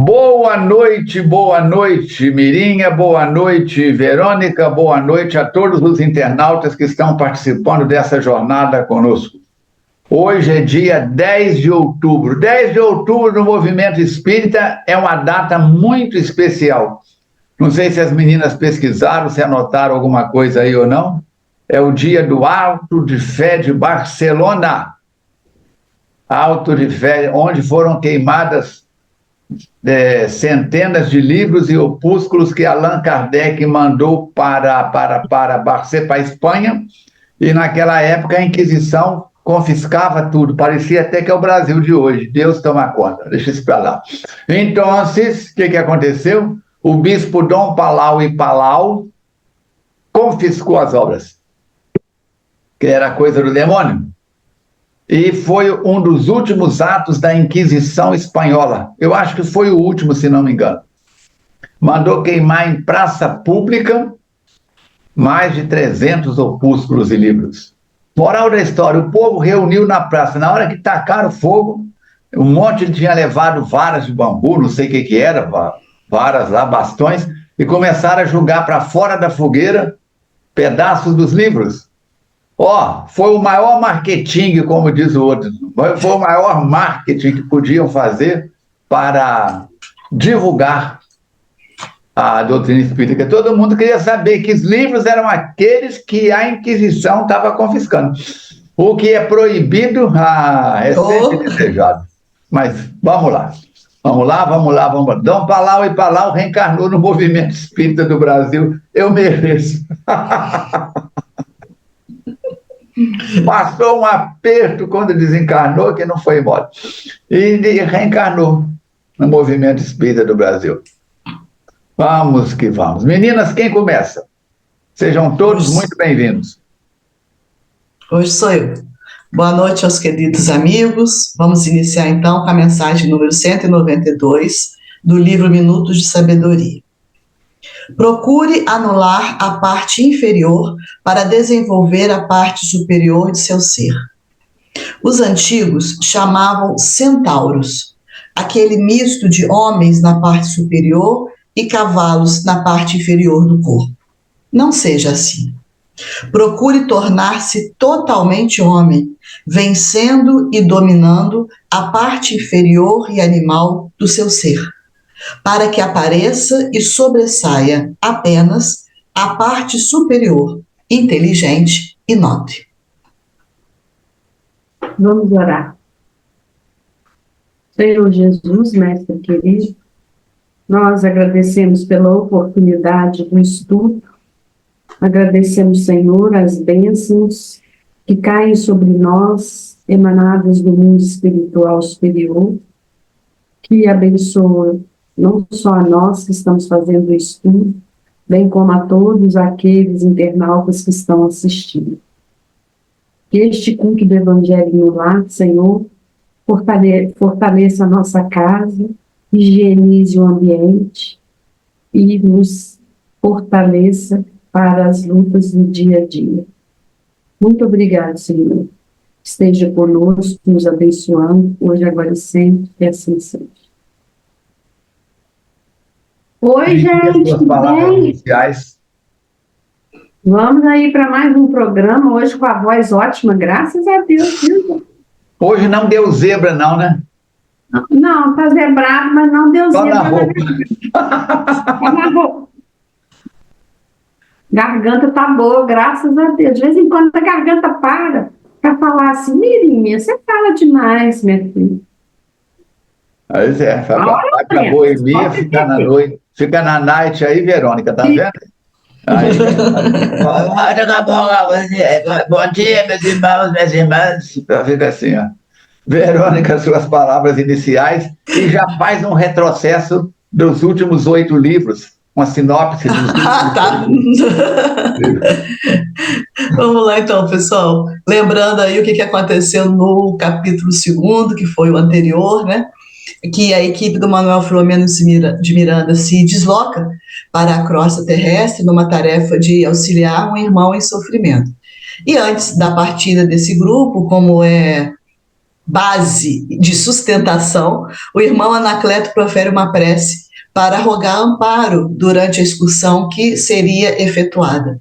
Boa noite, Mirinha, boa noite, Verônica, boa noite a todos os internautas que estão participando dessa jornada conosco. Hoje é dia 10 de outubro. 10 de outubro no Movimento Espírita é uma data muito especial. Não sei se as meninas pesquisaram, se anotaram alguma coisa aí ou não. É o dia do Auto de Fé de Barcelona. Auto de Fé, onde foram queimadas centenas de livros e opúsculos que Allan Kardec mandou para a Espanha, e naquela época a Inquisição confiscava tudo, parecia até que é o Brasil de hoje. Deus toma conta, deixa isso para lá. Então, o que aconteceu? O bispo Dom Palau e Palau confiscou as obras, que era coisa do demônio. E foi um dos últimos atos da Inquisição Espanhola. Eu acho que foi o último, se não me engano. Mandou queimar em praça pública mais de 300 opúsculos e livros. Moral da história, o povo reuniu na praça. Na hora que tacaram fogo, um monte tinha levado varas de bambu, não sei o que era, varas lá, bastões, e começaram a jogar para fora da fogueira pedaços dos livros. Foi o maior marketing, como diz o outro, foi o maior marketing que podiam fazer para divulgar a doutrina espírita. Todo mundo queria saber que os livros eram aqueles que a Inquisição estava confiscando. O que é proibido é sempre desejado. Mas vamos lá. Dom Palau e Palau reencarnou no Movimento Espírita do Brasil. Eu mereço. Passou um aperto quando desencarnou, que não foi embora. E reencarnou no Movimento Espírita do Brasil. Vamos que vamos. Meninas, quem começa? Sejam todos muito bem-vindos. Hoje sou eu. Boa noite aos queridos amigos. Vamos iniciar então com a mensagem número 192 do livro Minutos de Sabedoria. Procure anular a parte inferior para desenvolver a parte superior de seu ser. Os antigos chamavam centauros, aquele misto de homens na parte superior e cavalos na parte inferior do corpo. Não seja assim. Procure tornar-se totalmente homem, vencendo e dominando a parte inferior e animal do seu ser, para que apareça e sobressaia apenas a parte superior, inteligente e nobre. Vamos orar. Senhor Jesus, Mestre querido, nós agradecemos pela oportunidade do estudo, agradecemos, Senhor, as bênçãos que caem sobre nós, emanadas do mundo espiritual superior, que abençoa não só a nós que estamos fazendo o estudo, bem como a todos aqueles internautas que estão assistindo. Que este culto do Evangelho no lar, Senhor, fortaleça a nossa casa, higienize o ambiente e nos fortaleça para as lutas do dia a dia. Muito obrigado, Senhor. Esteja conosco, nos abençoando, hoje, agora e sempre, e assim seja. Oi, gente, tudo bem? Vamos aí para mais um programa, hoje com a voz ótima, graças a Deus. Hoje não deu zebra não, né? Não, tá zebrado, mas não deu zebra. Na roupa. Garganta tá boa, graças a Deus. De vez em quando a garganta para falar assim, Mirinha, você fala demais, minha filha. Pois é, vai pra boemia, fica na night aí, Verônica, tá vendo? Aí, bom dia, meus irmãos, minhas irmãs. Fica assim, ó. Verônica, suas palavras iniciais, e já faz um retrocesso dos últimos 8 livros, uma sinopse dos tá. Vamos lá então, pessoal. Lembrando aí o que aconteceu no capítulo 2º, que foi o anterior, né? Que a equipe do Manuel Filomeno de Miranda se desloca para a crosta terrestre numa tarefa de auxiliar um irmão em sofrimento. E antes da partida desse grupo, como é base de sustentação, o irmão Anacleto profere uma prece para rogar amparo durante a excursão que seria efetuada.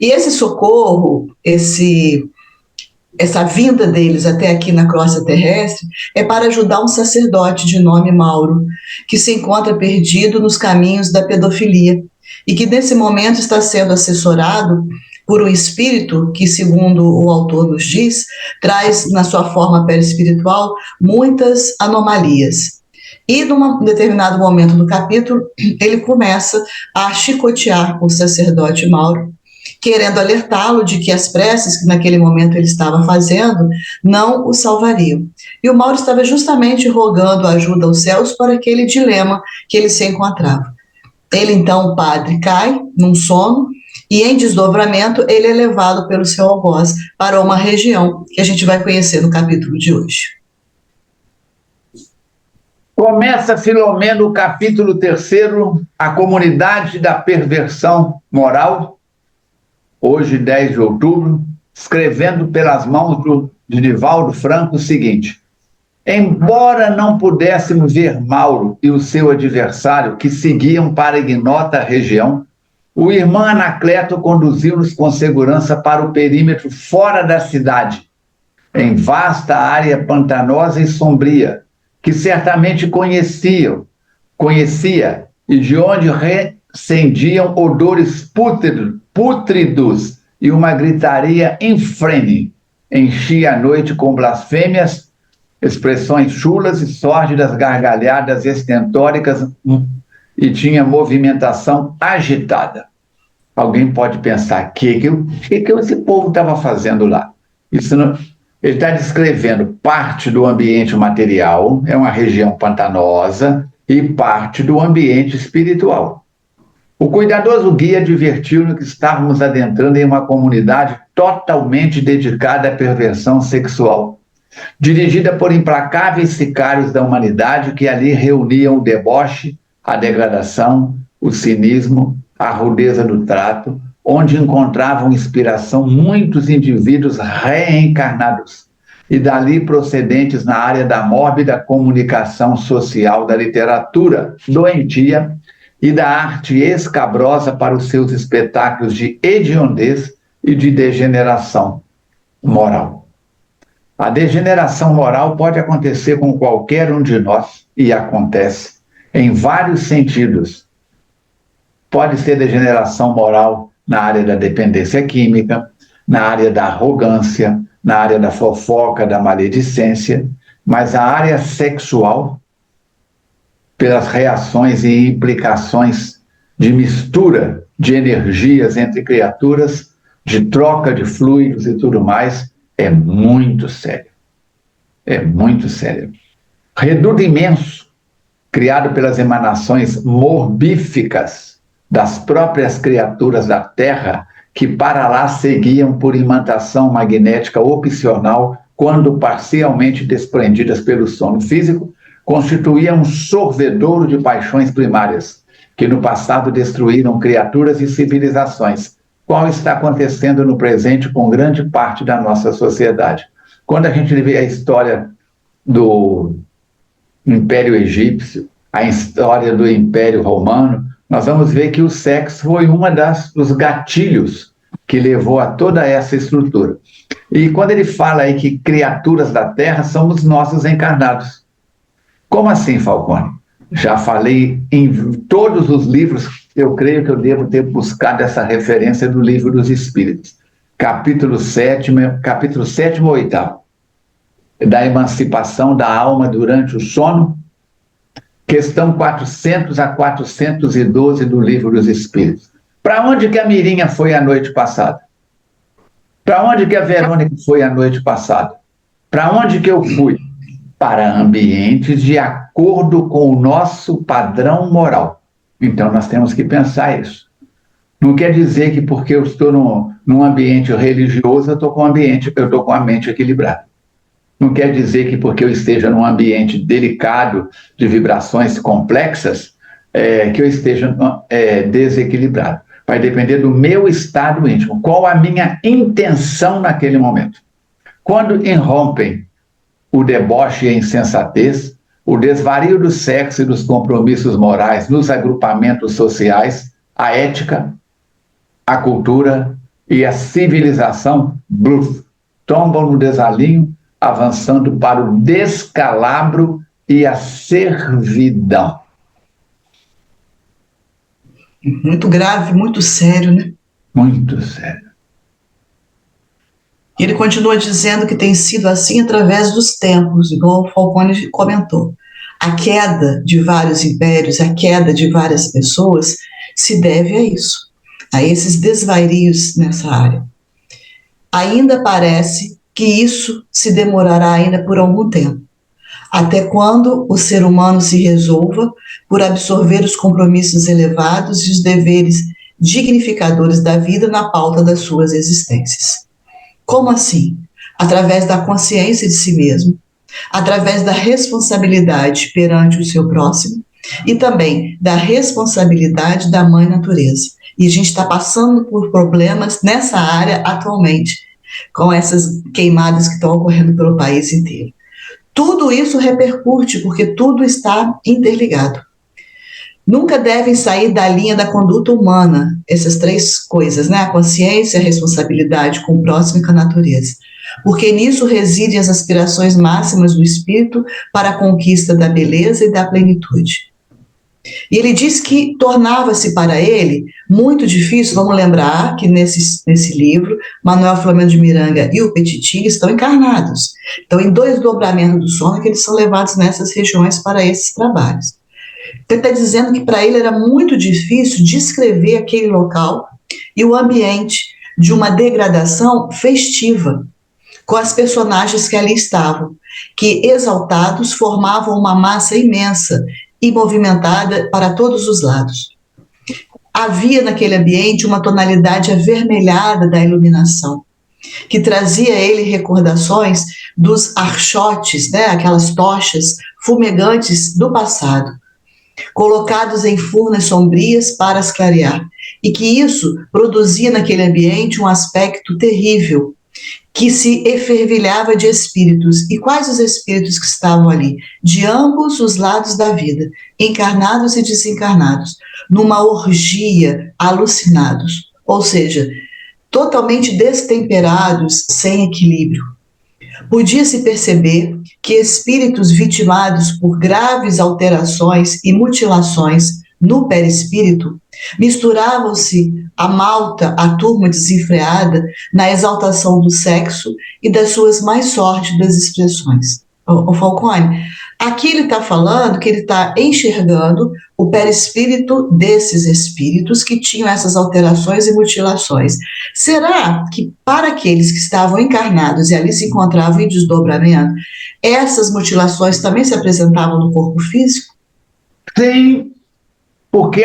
E esse socorro, essa vinda deles até aqui na crosta terrestre, é para ajudar um sacerdote de nome Mauro, que se encontra perdido nos caminhos da pedofilia, e que nesse momento está sendo assessorado por um espírito que, segundo o autor nos diz, traz na sua forma perispiritual muitas anomalias. E num determinado momento do capítulo, ele começa a chicotear o sacerdote Mauro, querendo alertá-lo de que as preces que naquele momento ele estava fazendo não o salvariam. E o Mauro estava justamente rogando ajuda aos céus para aquele dilema que ele se encontrava. Ele, então, o padre, cai num sono e, em desdobramento, ele é levado pelo seu algoz para uma região que a gente vai conhecer no capítulo de hoje. Começa Filomeno, o capítulo 3, a comunidade da perversão moral, hoje 10 de outubro, escrevendo pelas mãos de Divaldo Franco o seguinte: embora não pudéssemos ver Mauro e o seu adversário, que seguiam para a ignota região, o irmão Anacleto conduziu-nos com segurança para o perímetro fora da cidade, em vasta área pantanosa e sombria, que certamente conhecia, e de onde recendiam odores pútridos e uma gritaria infrene. Enchia a noite com blasfêmias, expressões chulas e sórdidas gargalhadas estentóricas e tinha movimentação agitada. Alguém pode pensar, que esse povo estava fazendo lá? Isso não... Ele está descrevendo parte do ambiente material, é uma região pantanosa, e parte do ambiente espiritual. O cuidadoso guia advertiu-nos que estávamos adentrando em uma comunidade totalmente dedicada à perversão sexual, dirigida por implacáveis sicários da humanidade que ali reuniam o deboche, a degradação, o cinismo, a rudeza do trato, onde encontravam inspiração muitos indivíduos reencarnados e dali procedentes na área da mórbida comunicação social, da literatura doentia e da arte escabrosa para os seus espetáculos de hediondez e de degeneração moral. A degeneração moral pode acontecer com qualquer um de nós, e acontece, em vários sentidos. Pode ser degeneração moral na área da dependência química, na área da arrogância, na área da fofoca, da maledicência, mas a área sexual, pelas reações e implicações de mistura de energias entre criaturas, de troca de fluidos e tudo mais, é muito sério. É muito sério. Reduto imenso, criado pelas emanações morbíficas das próprias criaturas da Terra, que para lá seguiam por imantação magnética opcional, quando parcialmente desprendidas pelo sono físico, constituía um sorvedouro de paixões primárias, que no passado destruíram criaturas e civilizações, qual está acontecendo no presente com grande parte da nossa sociedade. Quando a gente vê a história do Império Egípcio, a história do Império Romano, nós vamos ver que o sexo foi uma dos gatilhos que levou a toda essa estrutura. E quando ele fala aí que criaturas da Terra são os nossos encarnados. Como assim, Falcone? Já falei em todos os livros, eu creio que eu devo ter buscado essa referência do Livro dos Espíritos. Capítulo 7 ou 8, da emancipação da alma durante o sono, questão 400 a 412 do Livro dos Espíritos. Para onde que a Mirinha foi a noite passada? Para onde que a Verônica foi a noite passada? Para onde que eu fui? Para ambientes de acordo com o nosso padrão moral. Então, nós temos que pensar isso. Não quer dizer que porque eu estou num ambiente religioso, eu estou com a mente equilibrada. Não quer dizer que porque eu esteja num ambiente delicado, de vibrações complexas, que eu esteja desequilibrado. Vai depender do meu estado íntimo. Qual a minha intenção naquele momento? Quando irrompem o deboche e a insensatez, o desvario do sexo e dos compromissos morais nos agrupamentos sociais, a ética, a cultura e a civilização tombam no desalinho, avançando para o descalabro e a servidão. Muito grave, muito sério, né? Muito sério. Ele continua dizendo que tem sido assim através dos tempos, igual o Falcone comentou. A queda de vários impérios, a queda de várias pessoas se deve a isso, a esses desvarios nessa área. Ainda parece que isso se demorará ainda por algum tempo, até quando o ser humano se resolva por absorver os compromissos elevados e os deveres dignificadores da vida na pauta das suas existências. Como assim? Através da consciência de si mesmo, através da responsabilidade perante o seu próximo e também da responsabilidade da Mãe Natureza. E a gente está passando por problemas nessa área atualmente, com essas queimadas que estão ocorrendo pelo país inteiro. Tudo isso repercute, porque tudo está interligado. Nunca devem sair da linha da conduta humana, essas três coisas, né? A consciência, a responsabilidade com o próximo e com a natureza. Porque nisso residem as aspirações máximas do espírito para a conquista da beleza e da plenitude. E ele diz que tornava-se para ele muito difícil, vamos lembrar que nesse livro, Manuel Filomeno de Miranda e o Petitinha estão encarnados. Então, em 2 dobramentos do sono, que eles são levados nessas regiões para esses trabalhos. Então, ele está dizendo que para ele era muito difícil descrever aquele local e o ambiente de uma degradação festiva, com as personagens que ali estavam, que exaltados formavam uma massa imensa e movimentada para todos os lados. Havia naquele ambiente uma tonalidade avermelhada da iluminação, que trazia a ele recordações dos archotes, né, aquelas tochas fumegantes do passado, colocados em furnas sombrias para as clarear, e que isso produzia naquele ambiente um aspecto terrível, que se efervilhava de espíritos. E quais os espíritos que estavam ali? De ambos os lados da vida, encarnados e desencarnados, numa orgia, alucinados, ou seja, totalmente destemperados, sem equilíbrio. Podia-se perceber que espíritos vitimados por graves alterações e mutilações no perispírito misturavam-se a malta, a turma desenfreada, na exaltação do sexo e das suas mais sórdidas expressões. O Falcone, aqui ele está falando que ele está enxergando o perispírito desses espíritos que tinham essas alterações e mutilações. Será que para aqueles que estavam encarnados e ali se encontravam em desdobramento, essas mutilações também se apresentavam no corpo físico? Sim, porque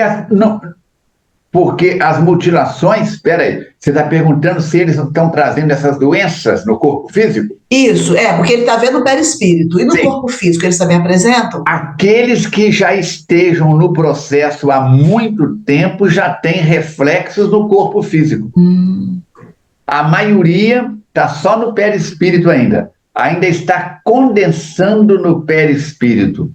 as mutilações, espera aí, você está perguntando se eles estão trazendo essas doenças no corpo físico? Isso, porque ele está vendo o perispírito. E no corpo físico, eles também apresentam? Aqueles que já estejam no processo há muito tempo já têm reflexos no corpo físico. A maioria está só no perispírito ainda está condensando no perispírito.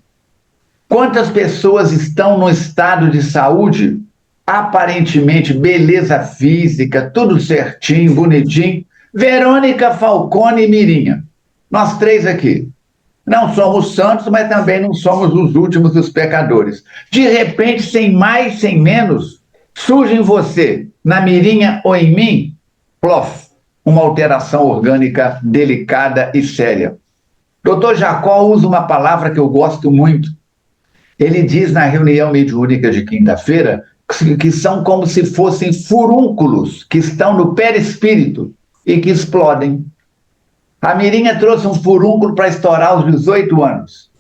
Quantas pessoas estão no estado de saúde, aparentemente beleza física, tudo certinho, bonitinho? Verônica, Falcone e Mirinha. Nós 3 aqui. Não somos santos, mas também não somos os últimos dos pecadores. De repente, sem mais, sem menos, surge em você, na Mirinha ou em mim, plof, uma alteração orgânica delicada e séria. Dr. Jacó usa uma palavra que eu gosto muito. Ele diz na reunião mediúnica de quinta-feira que são como se fossem furúnculos que estão no perispírito e que explodem. A Mirinha trouxe um furúnculo para estourar aos 18 anos,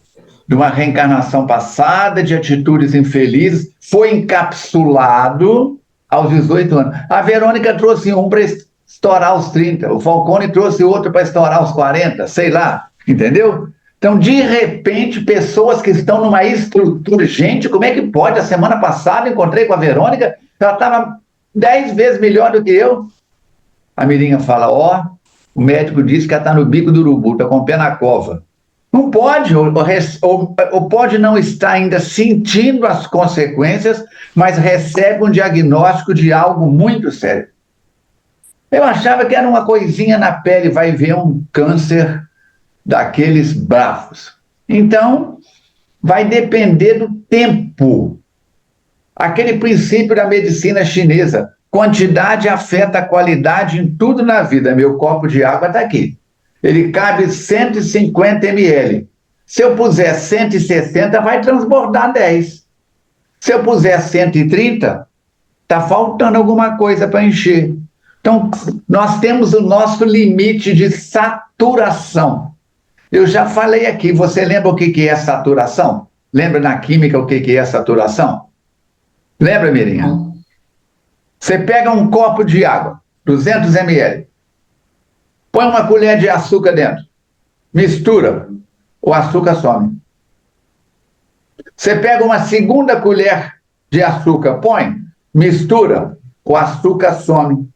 de uma reencarnação passada, de atitudes infelizes, foi encapsulado aos 18 anos. A Verônica trouxe um para estourar aos 30, o Falcone trouxe outro para estourar aos 40, sei lá, entendeu? Então, de repente, pessoas que estão numa estrutura... Gente, como é que pode? A semana passada encontrei com a Verônica, ela estava 10 vezes melhor do que eu. A Mirinha fala, o médico disse que ela está no bico do urubu, está com o pé na cova. Não pode, ou pode não estar ainda sentindo as consequências, mas recebe um diagnóstico de algo muito sério. Eu achava que era uma coisinha na pele, vai ver um câncer daqueles bravos. Então, vai depender do tempo. Aquele princípio da medicina chinesa, quantidade afeta a qualidade em tudo na vida. Meu copo de água está aqui. Ele cabe 150 ml. Se eu puser 160, vai transbordar 10. Se eu puser 130, está faltando alguma coisa para encher. Então, nós temos o nosso limite de saturação. Eu já falei aqui, você lembra o que é saturação? Lembra na química o que é saturação? Lembra, Mirinha? Você pega um copo de água, 200 ml, põe uma colher de açúcar dentro, mistura, o açúcar some. Você pega uma segunda colher de açúcar, põe, mistura, o açúcar some.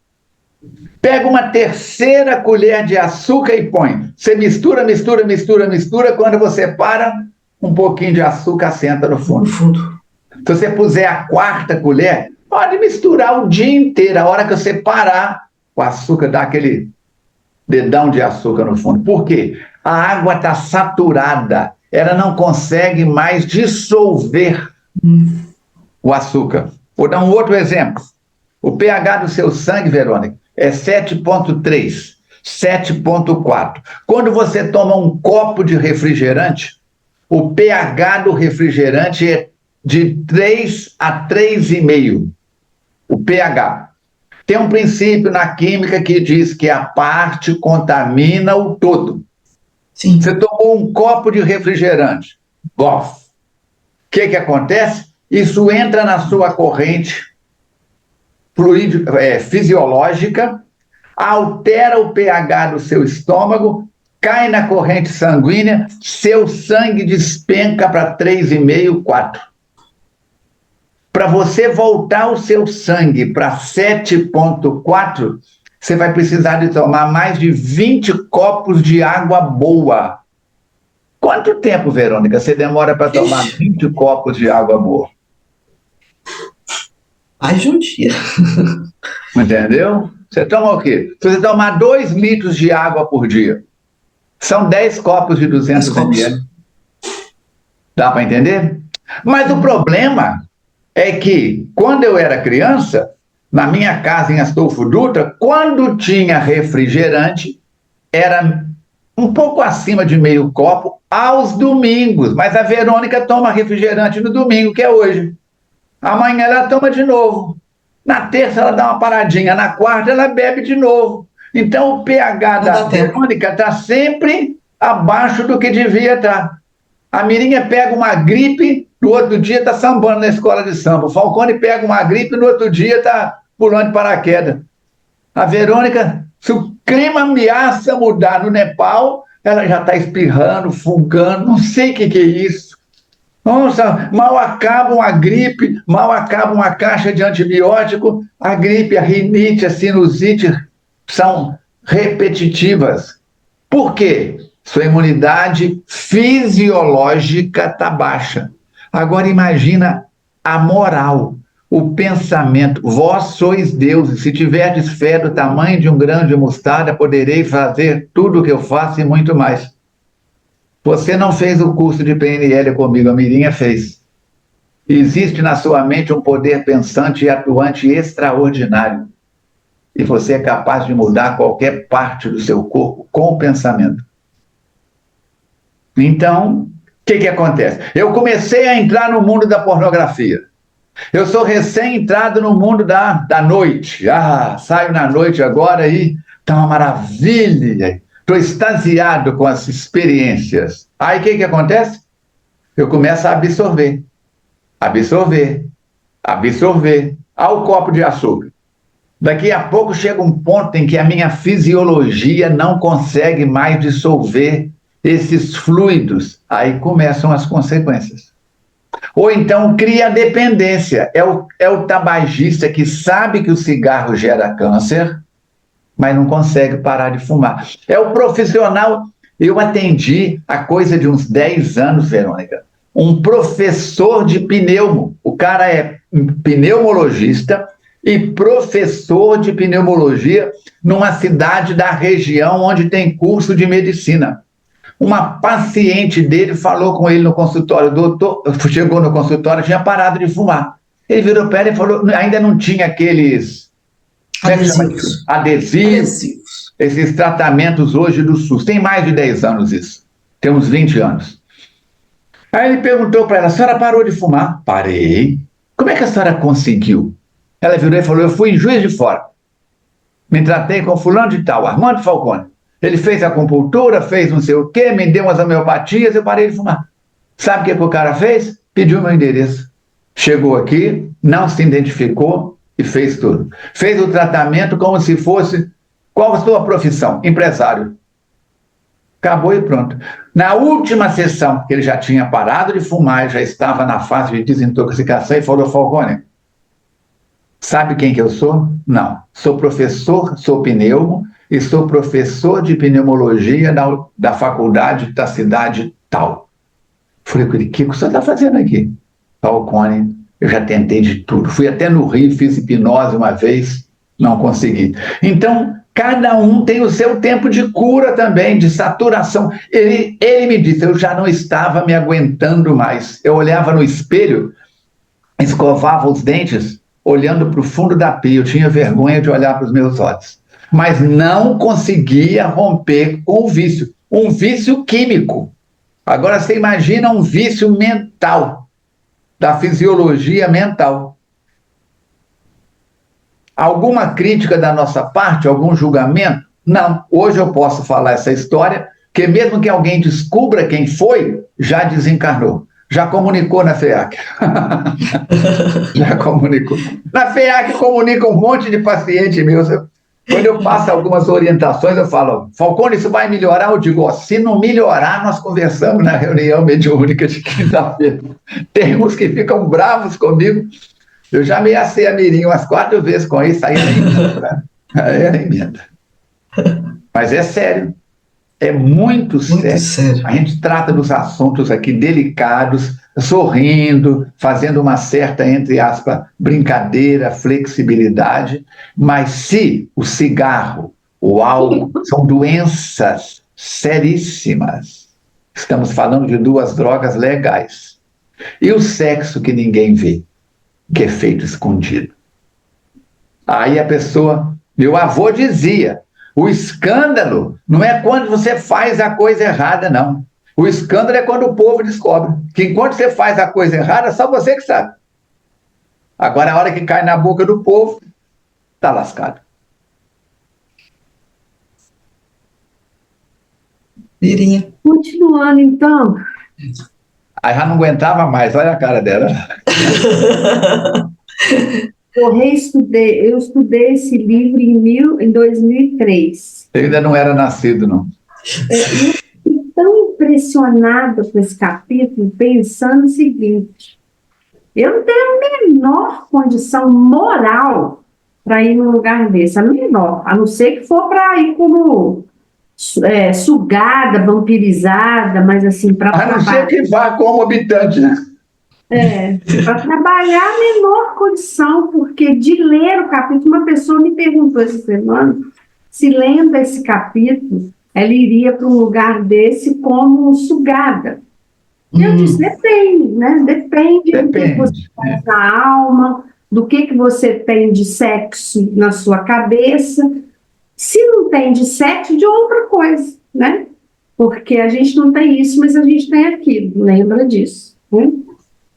Pega uma terceira colher de açúcar e põe. Você mistura, mistura, mistura, mistura, quando você para, um pouquinho de açúcar senta no fundo. Se você puser a quarta colher, pode misturar o dia inteiro. A hora que você parar, o açúcar dá aquele dedão de açúcar no fundo. Por quê? A água está saturada. Ela não consegue mais dissolver o açúcar. Vou dar um outro exemplo. O pH do seu sangue, Verônica, é 7,3, 7,4. Quando você toma um copo de refrigerante, o pH do refrigerante é de 3 a 3,5. O pH. Tem um princípio na química que diz que a parte contamina o todo. Sim. Você tomou um copo de refrigerante, bof. O que acontece? Isso entra na sua corrente fisiológica, altera o pH do seu estômago, cai na corrente sanguínea, seu sangue despenca para 3,5, 4. Para você voltar o seu sangue para 7,4, você vai precisar de tomar mais de 20 copos de água boa. Quanto tempo, Verônica, você demora para tomar 20 copos de água boa? Mais de um dia. Entendeu? Você toma o quê? Se você tomar 2 litros de água por dia, são 10 copos de 200 ml. Dá para entender? Mas o problema é que, quando eu era criança, na minha casa em Astolfo Dutra, quando tinha refrigerante, era um pouco acima de meio copo aos domingos. Mas a Verônica toma refrigerante no domingo, que é hoje. Amanhã ela toma de novo. Na terça ela dá uma paradinha. Na quarta ela bebe de novo. Então o pH da Verônica está sempre abaixo do que devia estar. A Mirinha pega uma gripe, no outro dia está sambando na escola de samba. O Falcone pega uma gripe, no outro dia está pulando de paraquedas. A Verônica, se o clima ameaça mudar no Nepal, ela já está espirrando, fungando, não sei o que é isso. Nossa, mal acaba uma gripe, mal acaba uma caixa de antibiótico, a gripe, a rinite, a sinusite são repetitivas. Por quê? Sua imunidade fisiológica está baixa. Agora imagina a moral, o pensamento. Vós sois deuses, se tiverdes fé do tamanho de um grão de mostarda, poderei fazer tudo o que eu faço e muito mais. Você não fez o curso de PNL comigo, a Mirinha fez. Existe na sua mente um poder pensante e atuante extraordinário. E você é capaz de mudar qualquer parte do seu corpo com o pensamento. Então, o que acontece? Eu comecei a entrar no mundo da pornografia. Eu sou recém-entrado no mundo da noite. Saio na noite agora e tá uma maravilha. Estou extasiado com as experiências. Aí o que acontece? Eu começo a absorver. Ao copo de açúcar. Daqui a pouco chega um ponto em que a minha fisiologia não consegue mais dissolver esses fluidos. Aí começam as consequências. Ou então cria dependência. É o tabagista que sabe que o cigarro gera câncer, mas não consegue parar de fumar. É o profissional Eu atendi há coisa de uns 10 anos, Verônica, um professor de pneumo. O cara é pneumologista e professor de pneumologia numa cidade da região onde tem curso de medicina. Uma paciente dele falou com ele no consultório, doutor, chegou no consultório, tinha parado de fumar. Ele virou para ele e falou, ainda não tinha aqueles adesivos, esses tratamentos hoje do SUS. Tem mais de 10 anos isso, tem uns 20 anos. Aí ele perguntou para ela, a senhora parou de fumar? Parei. Como é que a senhora conseguiu? Ela virou e falou, eu fui em Juiz de Fora. Me tratei com fulano de tal, Armando Falcone. Ele fez acupuntura, fez não sei o quê, me deu umas homeopatias, eu parei de fumar. Sabe o que o cara fez? Pediu meu endereço. Chegou aqui, não se identificou e fez tudo. Fez o tratamento como se fosse... Qual a sua profissão? Empresário. Acabou e pronto. Na última sessão, que ele já tinha parado de fumar, já estava na fase de desintoxicação, e falou, Falcone, sabe quem que eu sou? Não. Sou professor, sou pneumo, e sou professor de pneumologia da faculdade da cidade tal. Falei com ele, o que o senhor está fazendo aqui? Falcone, eu já tentei de tudo. Fui até no Rio, fiz hipnose uma vez, não consegui. Então, cada um tem o seu tempo de cura também, de saturação. Ele me disse, eu já não estava me aguentando mais. Eu olhava no espelho, escovava os dentes, olhando para o fundo da pia. Eu tinha vergonha de olhar para os meus olhos. Mas não conseguia romper com o vício. Um vício químico. Agora você imagina um vício mental, da fisiologia mental. Alguma crítica da nossa parte, algum julgamento? Não. Hoje eu posso falar essa história, que mesmo que alguém descubra quem foi, já desencarnou. Já comunicou na FEAC. Já comunicou. Na FEAC comunica um monte de paciente meu. Quando eu passo algumas orientações, eu falo, Falcone, isso vai melhorar? Eu digo, se não melhorar, nós conversamos na reunião mediúnica de quinta-feira. Tem uns que ficam bravos comigo. Eu já ameacei a Mirim umas 4 vezes com isso, aí ela emenda. Mas é sério. É muito sério. A gente trata dos assuntos aqui delicados, sorrindo, fazendo uma certa, entre aspas, brincadeira, flexibilidade, mas se o cigarro, o álcool, são doenças seríssimas, estamos falando de 2 drogas legais, e o sexo que ninguém vê, que é feito escondido. Aí a pessoa, meu avô dizia, o escândalo não é quando você faz a coisa errada, não. O escândalo é quando o povo descobre. Que enquanto você faz a coisa errada, só você que sabe. Agora, a hora que cai na boca do povo, está lascado. Mirinha. Continuando, então. Aí já não aguentava mais, olha a cara dela. Eu estudei esse livro em 2003. Eu ainda não era nascido, não. Eu fiquei tão impressionada com esse capítulo, pensando o seguinte, eu não tenho a menor condição moral para ir num lugar desse, a menor, a não ser que for para ir como sugada, vampirizada, mas assim, para a não ser que vá como habitante, né? Para trabalhar a menor condição, porque de ler o capítulo, uma pessoa me perguntou essa semana se lendo esse capítulo, ela iria para um lugar desse como sugada. E eu disse, depende, né? Depende do que você faz na alma, do que você tem de sexo na sua cabeça. Se não tem de sexo, de outra coisa, né? Porque a gente não tem isso, mas a gente tem aquilo, lembra disso, né?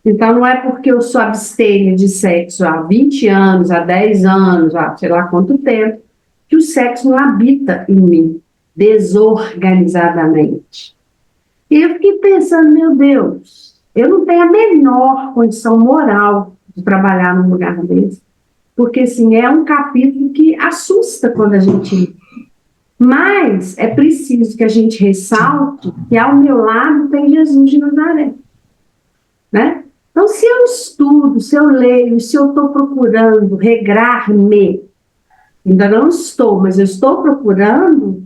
Então, não é porque eu sou abstêmia de sexo há 20 anos, há 10 anos, há sei lá quanto tempo, que o sexo não habita em mim, desorganizadamente. E eu fiquei pensando, meu Deus, eu não tenho a menor condição moral de trabalhar num lugar desse, porque, assim, é um capítulo que assusta quando a gente... Mas é preciso que a gente ressalte que ao meu lado tem Jesus de Nazaré, né? Então, se eu estudo, se eu leio, se eu estou procurando regrar-me, ainda não estou, mas eu estou procurando,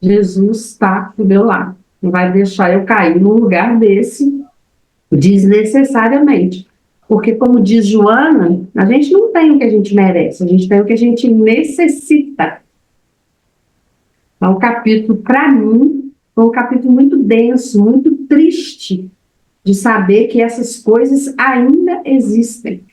Jesus está do meu lado. Não vai deixar eu cair num lugar desse desnecessariamente. Porque, como diz Joana, a gente não tem o que a gente merece, a gente tem o que a gente necessita. É um capítulo, para mim, foi um capítulo muito denso, muito triste, de saber que essas coisas ainda existem.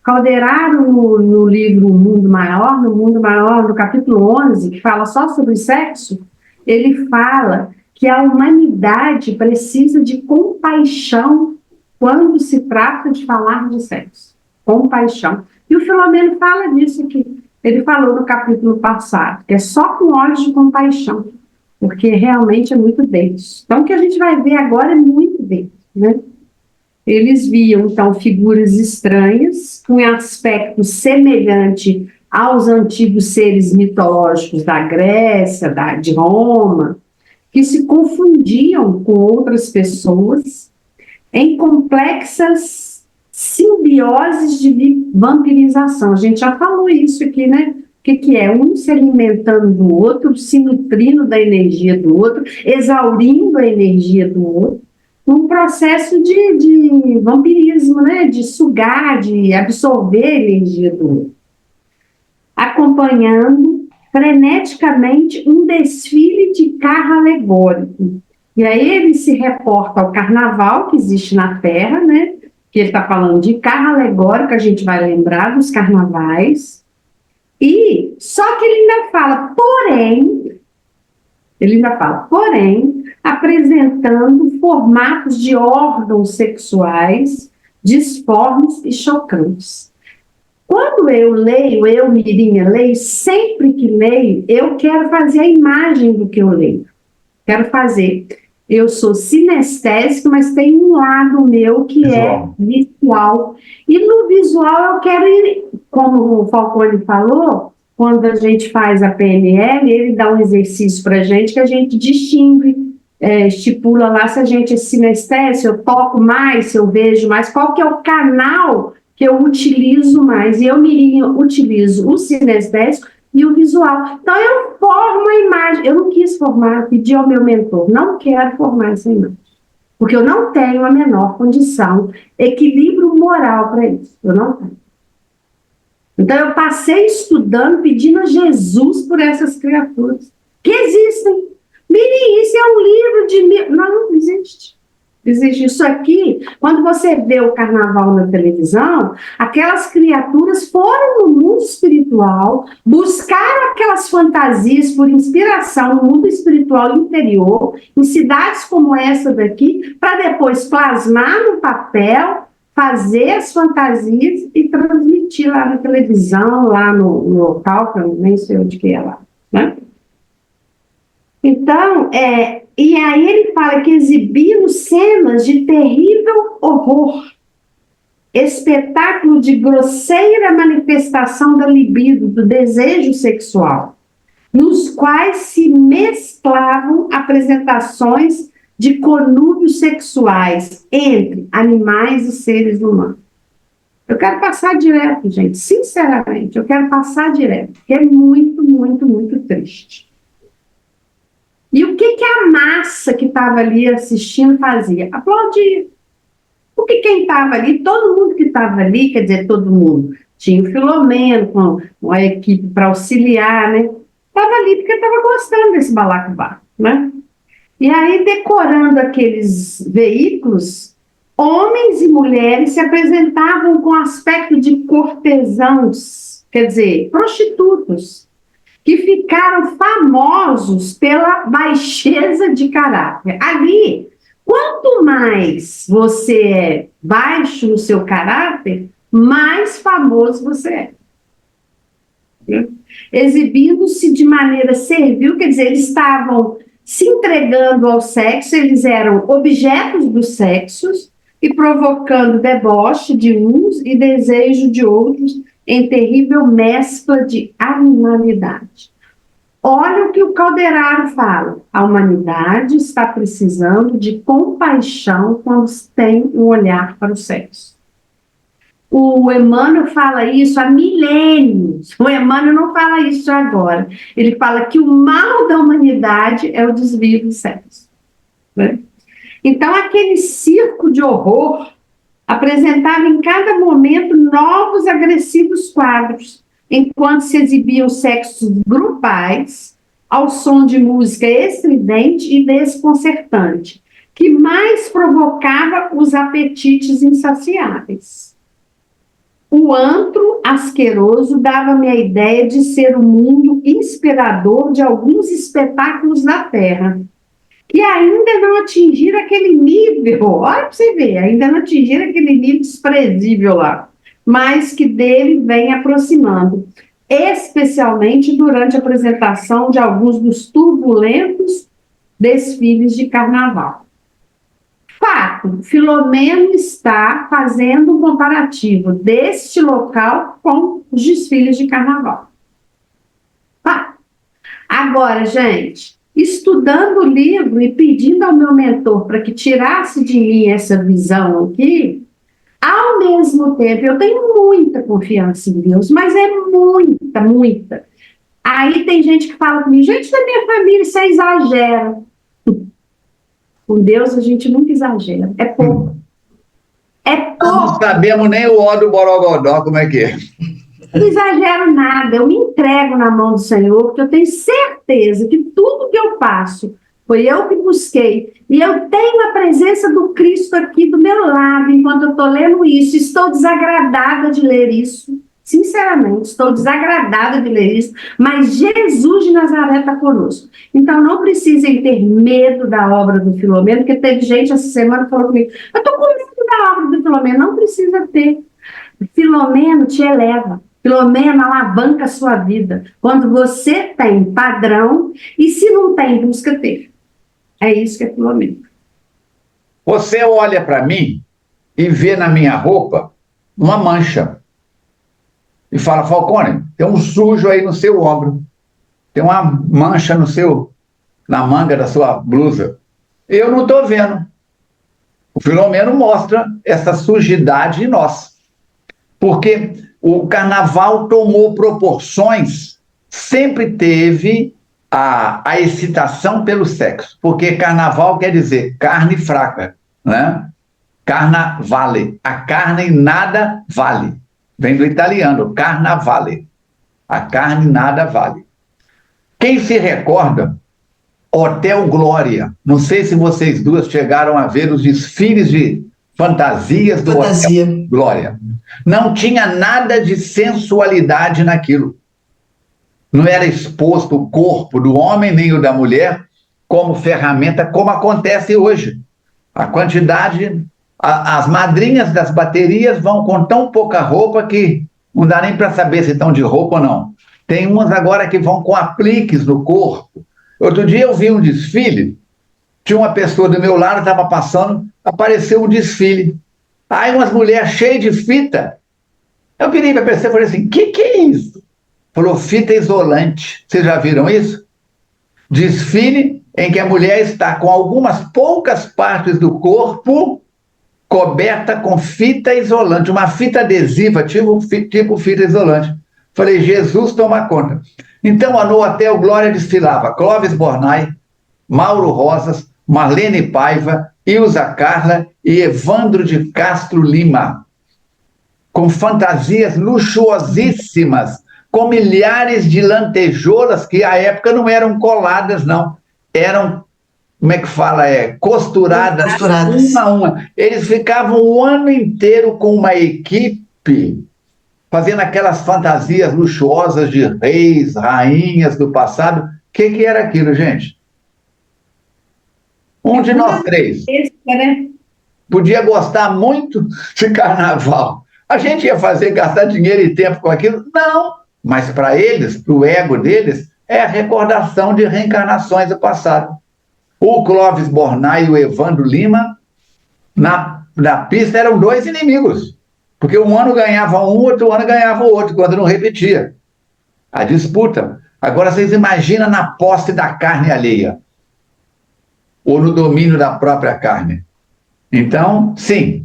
Calderaro, no livro no Mundo Maior, no capítulo 11, que fala só sobre o sexo, ele fala que a humanidade precisa de compaixão quando se trata de falar de sexo. Compaixão. E o Filomeno fala disso aqui. Ele falou no capítulo passado, que é só com olhos de compaixão, porque realmente é muito denso. Então, o que a gente vai ver agora é muito denso, né? Eles viam, então, figuras estranhas, com aspecto semelhante aos antigos seres mitológicos da Grécia, de Roma, que se confundiam com outras pessoas em complexas simbioses de vampirização. A gente já falou isso aqui, né? O que é? Um se alimentando do outro, se nutrindo da energia do outro, exaurindo a energia do outro, um processo de vampirismo, né? De sugar, de absorver a energia do outro. Acompanhando freneticamente um desfile de carro alegórico. E aí ele se reporta ao carnaval que existe na Terra, né? Que ele está falando de carro alegórico, a gente vai lembrar dos carnavais. E só que ele ainda fala, porém, apresentando formatos de órgãos sexuais disformes e chocantes. Quando eu leio, Mirinha, leio, sempre que leio, eu quero fazer a imagem do que eu leio. Quero fazer. Eu sou sinestésica, mas tem um lado meu que visual. É visual. E no visual eu quero ir, como o Falcone falou, quando a gente faz a PNL, ele dá um exercício para a gente que a gente distingue, estipula lá se a gente é sinestésico, se eu toco mais, se eu vejo mais, qual que é o canal que eu utilizo mais. E eu, Mirinha, utilizo o sinestésico e o visual. Então, eu formo a imagem. Eu não quis formar, eu pedi ao meu mentor, não quero formar essa imagem. Porque eu não tenho a menor condição, equilíbrio moral para isso. Eu não tenho. Então, eu passei estudando, pedindo a Jesus por essas criaturas que existem. Mirim, isso é um livro de... Não existe. Existe isso aqui. Quando você vê o carnaval na televisão, aquelas criaturas foram no mundo espiritual, buscaram aquelas fantasias por inspiração no mundo espiritual interior, em cidades como essa daqui, para depois plasmar no papel, fazer as fantasias e transmitir lá na televisão, lá no local, que eu nem sei onde que é lá, né? Então, e aí ele fala que exibindo cenas de terrível horror, espetáculo de grosseira manifestação da libido, do desejo sexual, nos quais se mesclavam apresentações de conúbios sexuais entre animais e seres humanos. Eu quero passar direto, gente, sinceramente, eu quero passar direto, porque é muito, muito, muito triste. E o que a massa que estava ali assistindo fazia? Aplaudia. Porque quem estava ali, todo mundo que estava ali, quer dizer, todo mundo, tinha o Filomeno com a equipe para auxiliar, né? Estava ali porque estava gostando desse balacobaco, né? E aí, decorando aqueles veículos, homens e mulheres se apresentavam com aspecto de cortesãos, quer dizer, prostitutos, que ficaram famosos pela baixeza de caráter. Ali, quanto mais você é baixo no seu caráter, mais famoso você é. Exibindo-se de maneira servil, quer dizer, eles estavam se entregando ao sexo, eles eram objetos dos sexos e provocando deboche de uns e desejo de outros, em terrível mescla de animalidade. Olha o que o Calderaro fala. A humanidade está precisando de compaixão quando tem um olhar para o sexo. O Emmanuel fala isso há milênios. O Emmanuel não fala isso agora. Ele fala que o mal da humanidade é o desvio do sexo. Né? Então, aquele circo de horror apresentava em cada momento novos agressivos quadros, enquanto se exibiam sexos grupais, ao som de música estridente e desconcertante, que mais provocava os apetites insaciáveis. O antro asqueroso dava-me a ideia de ser o mundo inspirador de alguns espetáculos da Terra, que ainda não atingiram aquele nível, olha para você ver, ainda não atingiram aquele nível desprezível lá, mas que dele vem aproximando, especialmente durante a apresentação de alguns dos turbulentos desfiles de carnaval. Fato, Filomeno está fazendo um comparativo deste local com os desfiles de carnaval. Fato. Agora, gente, estudando o livro e pedindo ao meu mentor para que tirasse de mim essa visão aqui, ao mesmo tempo, eu tenho muita confiança em Deus, mas é muita, muita. Aí tem gente que fala comigo, gente da minha família, isso é exagero. Com Deus a gente nunca exagera, é pouco. É pouco. Não sabemos nem o ó do Borogodó, como é que é. Não exagero nada, eu me entrego na mão do Senhor, porque eu tenho certeza que tudo que eu passo foi eu que busquei, e eu tenho a presença do Cristo aqui do meu lado, enquanto eu estou lendo isso, estou desagradada de ler isso, sinceramente, estou desagradada de ler isso, mas Jesus de Nazaré está conosco. Então não precisem ter medo da obra do Filomeno, porque teve gente essa semana que falou comigo, eu estou com medo da obra do Filomeno, não precisa ter. Filomeno te eleva. Filomeno alavanca a sua vida. Quando você tem padrão, e se não tem, busca ter. É isso que é Filomeno. Você olha para mim e vê na minha roupa uma mancha. E fala, Falcone, tem um sujo aí no seu ombro. Tem uma mancha na manga da sua blusa. Eu não estou vendo. O Filomeno mostra essa sujidade em nós. Porque o carnaval tomou proporções, sempre teve a excitação pelo sexo, porque carnaval quer dizer carne fraca, né? Carna vale, a carne nada vale, vem do italiano, carnavale, a carne nada vale. Quem se recorda, Hotel Glória, não sei se vocês duas chegaram a ver os desfiles de fantasias do Hotel Glória. Não tinha nada de sensualidade naquilo. Não era exposto o corpo do homem nem o da mulher como ferramenta, como acontece hoje. A quantidade... As madrinhas das baterias vão com tão pouca roupa que não dá nem para saber se estão de roupa ou não. Tem umas agora que vão com apliques no corpo. Outro dia eu vi um desfile, tinha uma pessoa do meu lado, estava passando, apareceu um desfile. Aí umas mulheres cheias de fita. Eu virei para a pessoa e falei assim, que é isso? Falou, fita isolante. Vocês já viram isso? Desfile em que a mulher está com algumas poucas partes do corpo coberta com fita isolante, uma fita adesiva, tipo fita isolante. Falei, Jesus toma conta. Então, no Hotel Glória desfilava Clóvis Bornai, Mauro Rosas, Marlene Paiva, Ilza Carla e Evandro de Castro Lima, com fantasias luxuosíssimas, com milhares de lantejoulas que à época não eram coladas, não. Eram, como é que fala? Costuradas. Uma a uma. Eles ficavam o ano inteiro com uma equipe fazendo aquelas fantasias luxuosas de reis, rainhas do passado. O que era aquilo, gente? Um de nós três podia gostar muito de carnaval. A gente ia gastar dinheiro e tempo com aquilo? Não. Mas para eles, para o ego deles, é a recordação de reencarnações do passado. O Clóvis Bornai e o Evandro Lima, na pista, eram dois inimigos. Porque um ano ganhava um, outro ano ganhava o outro, quando não repetia. A disputa. Agora, vocês imaginam na posse da carne alheia. Ou no domínio da própria carne. Então, sim,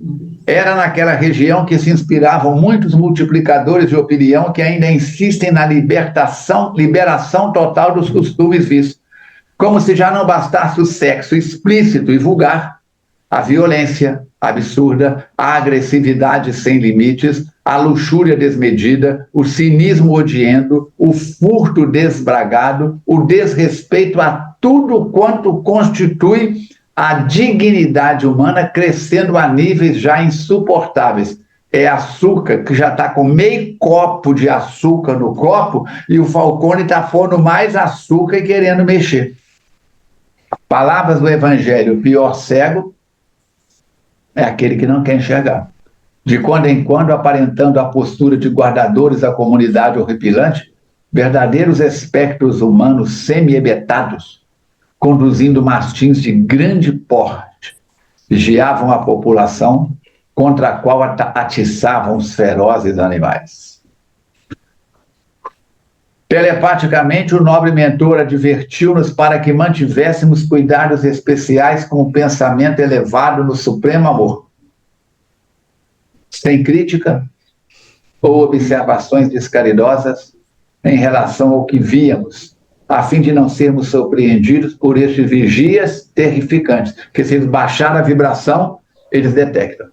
Era naquela região que se inspiravam muitos multiplicadores de opinião que ainda insistem na liberação total dos costumes vícios. Como se já não bastasse o sexo explícito e vulgar, a violência absurda, a agressividade sem limites, a luxúria desmedida, o cinismo odiento, o furto desbragado, o desrespeito a tudo quanto constitui a dignidade humana, crescendo a níveis já insuportáveis. É açúcar, que já está com meio copo de açúcar no copo, e o Falcone está pondo mais açúcar e querendo mexer. Palavras do Evangelho: o pior cego é aquele que não quer enxergar. De quando em quando, aparentando a postura de guardadores da comunidade horripilante, verdadeiros espectros humanos semi-hebetados, conduzindo mastins de grande porte, vigiavam a população contra a qual atiçavam os ferozes animais. Telepaticamente, o nobre mentor advertiu-nos para que mantivéssemos cuidados especiais com o pensamento elevado no supremo amor, sem crítica ou observações descaridosas em relação ao que víamos, a fim de não sermos surpreendidos por estes vigias terrificantes, que se eles baixarem a vibração, eles detectam.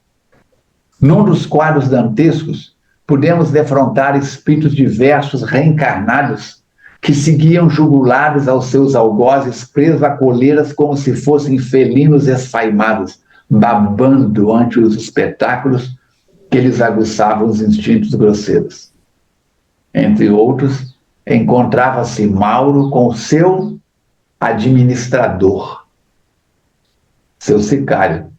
Num dos quadros dantescos, pudemos defrontar espíritos diversos reencarnados que seguiam jugulares aos seus algozes, presos a coleiras como se fossem felinos esfaimados, babando ante os espetáculos que lhes aguçavam os instintos grosseiros. Entre outros, encontrava-se Mauro com o seu administrador, seu sicário,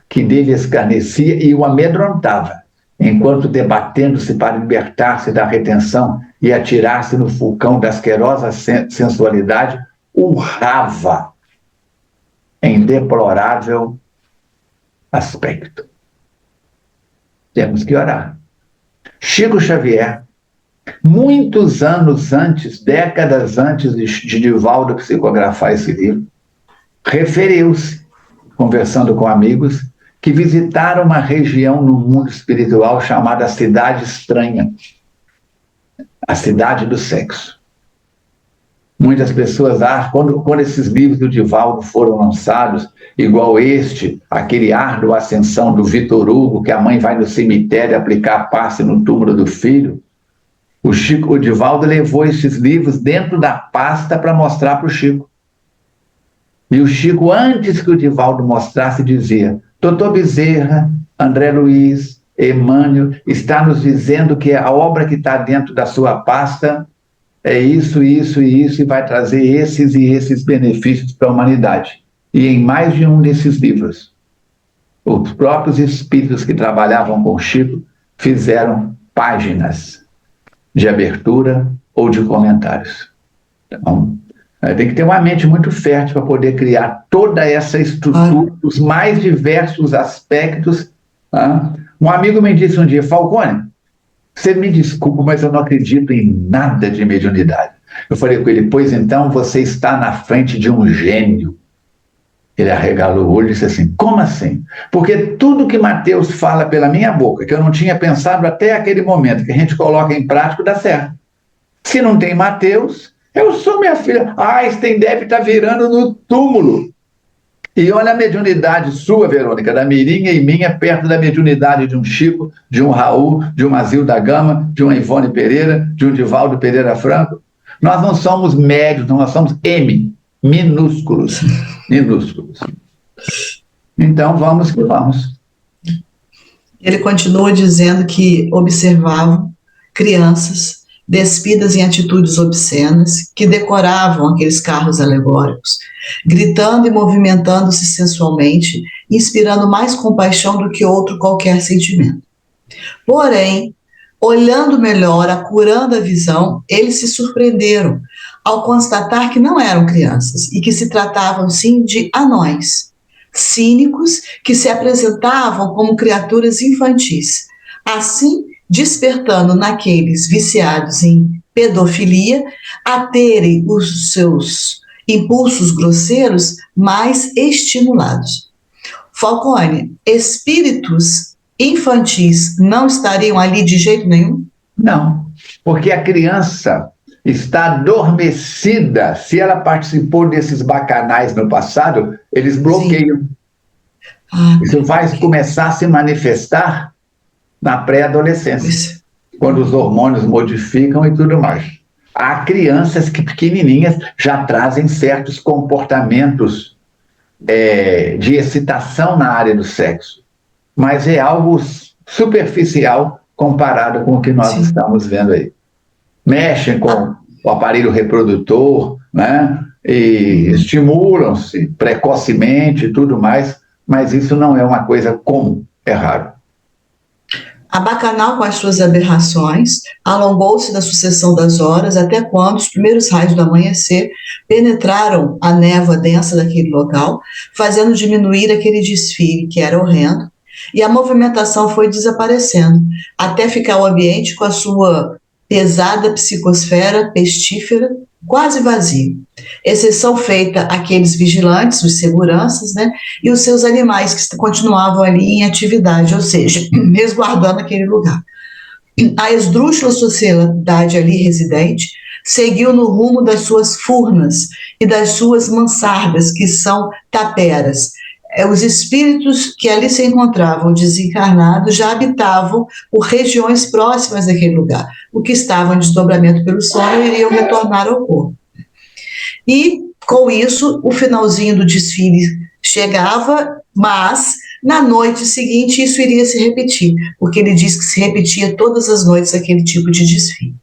que dele escarnecia e o amedrontava, enquanto, debatendo-se para libertar-se da retenção e atirar-se no vulcão da asquerosa sensualidade, urrava em deplorável aspecto. Temos que orar. Chico Xavier, muitos anos antes, décadas antes de Divaldo psicografar esse livro, referiu-se, conversando com amigos, que visitaram uma região no mundo espiritual chamada Cidade Estranha, a cidade do sexo. Muitas pessoas acham, quando esses livros do Divaldo foram lançados, igual este, aquele Árduo Ascensão do Vitor Hugo, que a mãe vai no cemitério aplicar passe no túmulo do filho, o Divaldo levou esses livros dentro da pasta para mostrar para o Chico. E o Chico, antes que o Divaldo mostrasse, dizia: Doutor Bezerra, André Luiz, Emmanuel, está nos dizendo que a obra que está dentro da sua pasta é isso, isso e isso, e vai trazer esses e esses benefícios para a humanidade. E em mais de um desses livros, os próprios espíritos que trabalhavam com o Chico fizeram páginas de abertura ou de comentários. Então, tem que ter uma mente muito fértil para poder criar toda essa estrutura, os mais diversos aspectos. Um amigo me disse um dia: Falcone, você me desculpa, mas eu não acredito em nada de mediunidade. Eu falei com ele: pois então você está na frente de um gênio. Ele arregalou o olho e disse assim: como assim? Porque tudo que Mateus fala pela minha boca, que eu não tinha pensado até aquele momento, que a gente coloca em prática, dá certo. Se não tem Mateus, eu sou minha filha. Einstein deve estar virando no túmulo. E olha a mediunidade sua, Verônica, da Mirinha e minha, perto da mediunidade de um Chico, de um Raul, de uma Zilda Gama, de uma Ivone Pereira, de um Divaldo Pereira Franco. Nós não somos médios, nós somos minúsculos. Minúsculos. Então, vamos que vamos. Ele continua dizendo que observavam crianças despidas em atitudes obscenas, que decoravam aqueles carros alegóricos, gritando e movimentando-se sensualmente, inspirando mais compaixão do que outro qualquer sentimento. Porém, olhando melhor, acurando a visão, eles se surpreenderam ao constatar que não eram crianças e que se tratavam, sim, de anões, cínicos que se apresentavam como criaturas infantis, assim despertando naqueles viciados em pedofilia a terem os seus impulsos grosseiros mais estimulados. Falcone, espíritos infantis não estariam ali de jeito nenhum? Não, porque a criança está adormecida. Se ela participou desses bacanais no passado, eles bloqueiam. Isso vai começar a se manifestar na pré-adolescência, quando os hormônios modificam e tudo mais. Há crianças que pequenininhas já trazem certos comportamentos de excitação na área do sexo, mas é algo superficial comparado com o que nós estamos vendo aí. Mexem com o aparelho reprodutor, né? E estimulam-se precocemente e tudo mais, mas isso não é uma coisa comum, é raro. A bacanal, com as suas aberrações, alongou-se na sucessão das horas até quando os primeiros raios do amanhecer penetraram a névoa densa daquele local, fazendo diminuir aquele desfile que era horrendo, e a movimentação foi desaparecendo, até ficar o ambiente com a sua pesada psicosfera pestífera quase vazio. Exceção feita àqueles vigilantes, os seguranças, né, e os seus animais que continuavam ali em atividade, ou seja, resguardando aquele lugar. A esdrúxula sociedade ali residente seguiu no rumo das suas furnas e das suas mansardas, que são taperas. Os espíritos que ali se encontravam desencarnados já habitavam por regiões próximas daquele lugar. O que estavam em desdobramento pelo sono iriam retornar ao corpo. E, com isso, o finalzinho do desfile chegava, mas na noite seguinte isso iria se repetir, porque ele diz que se repetia todas as noites aquele tipo de desfile.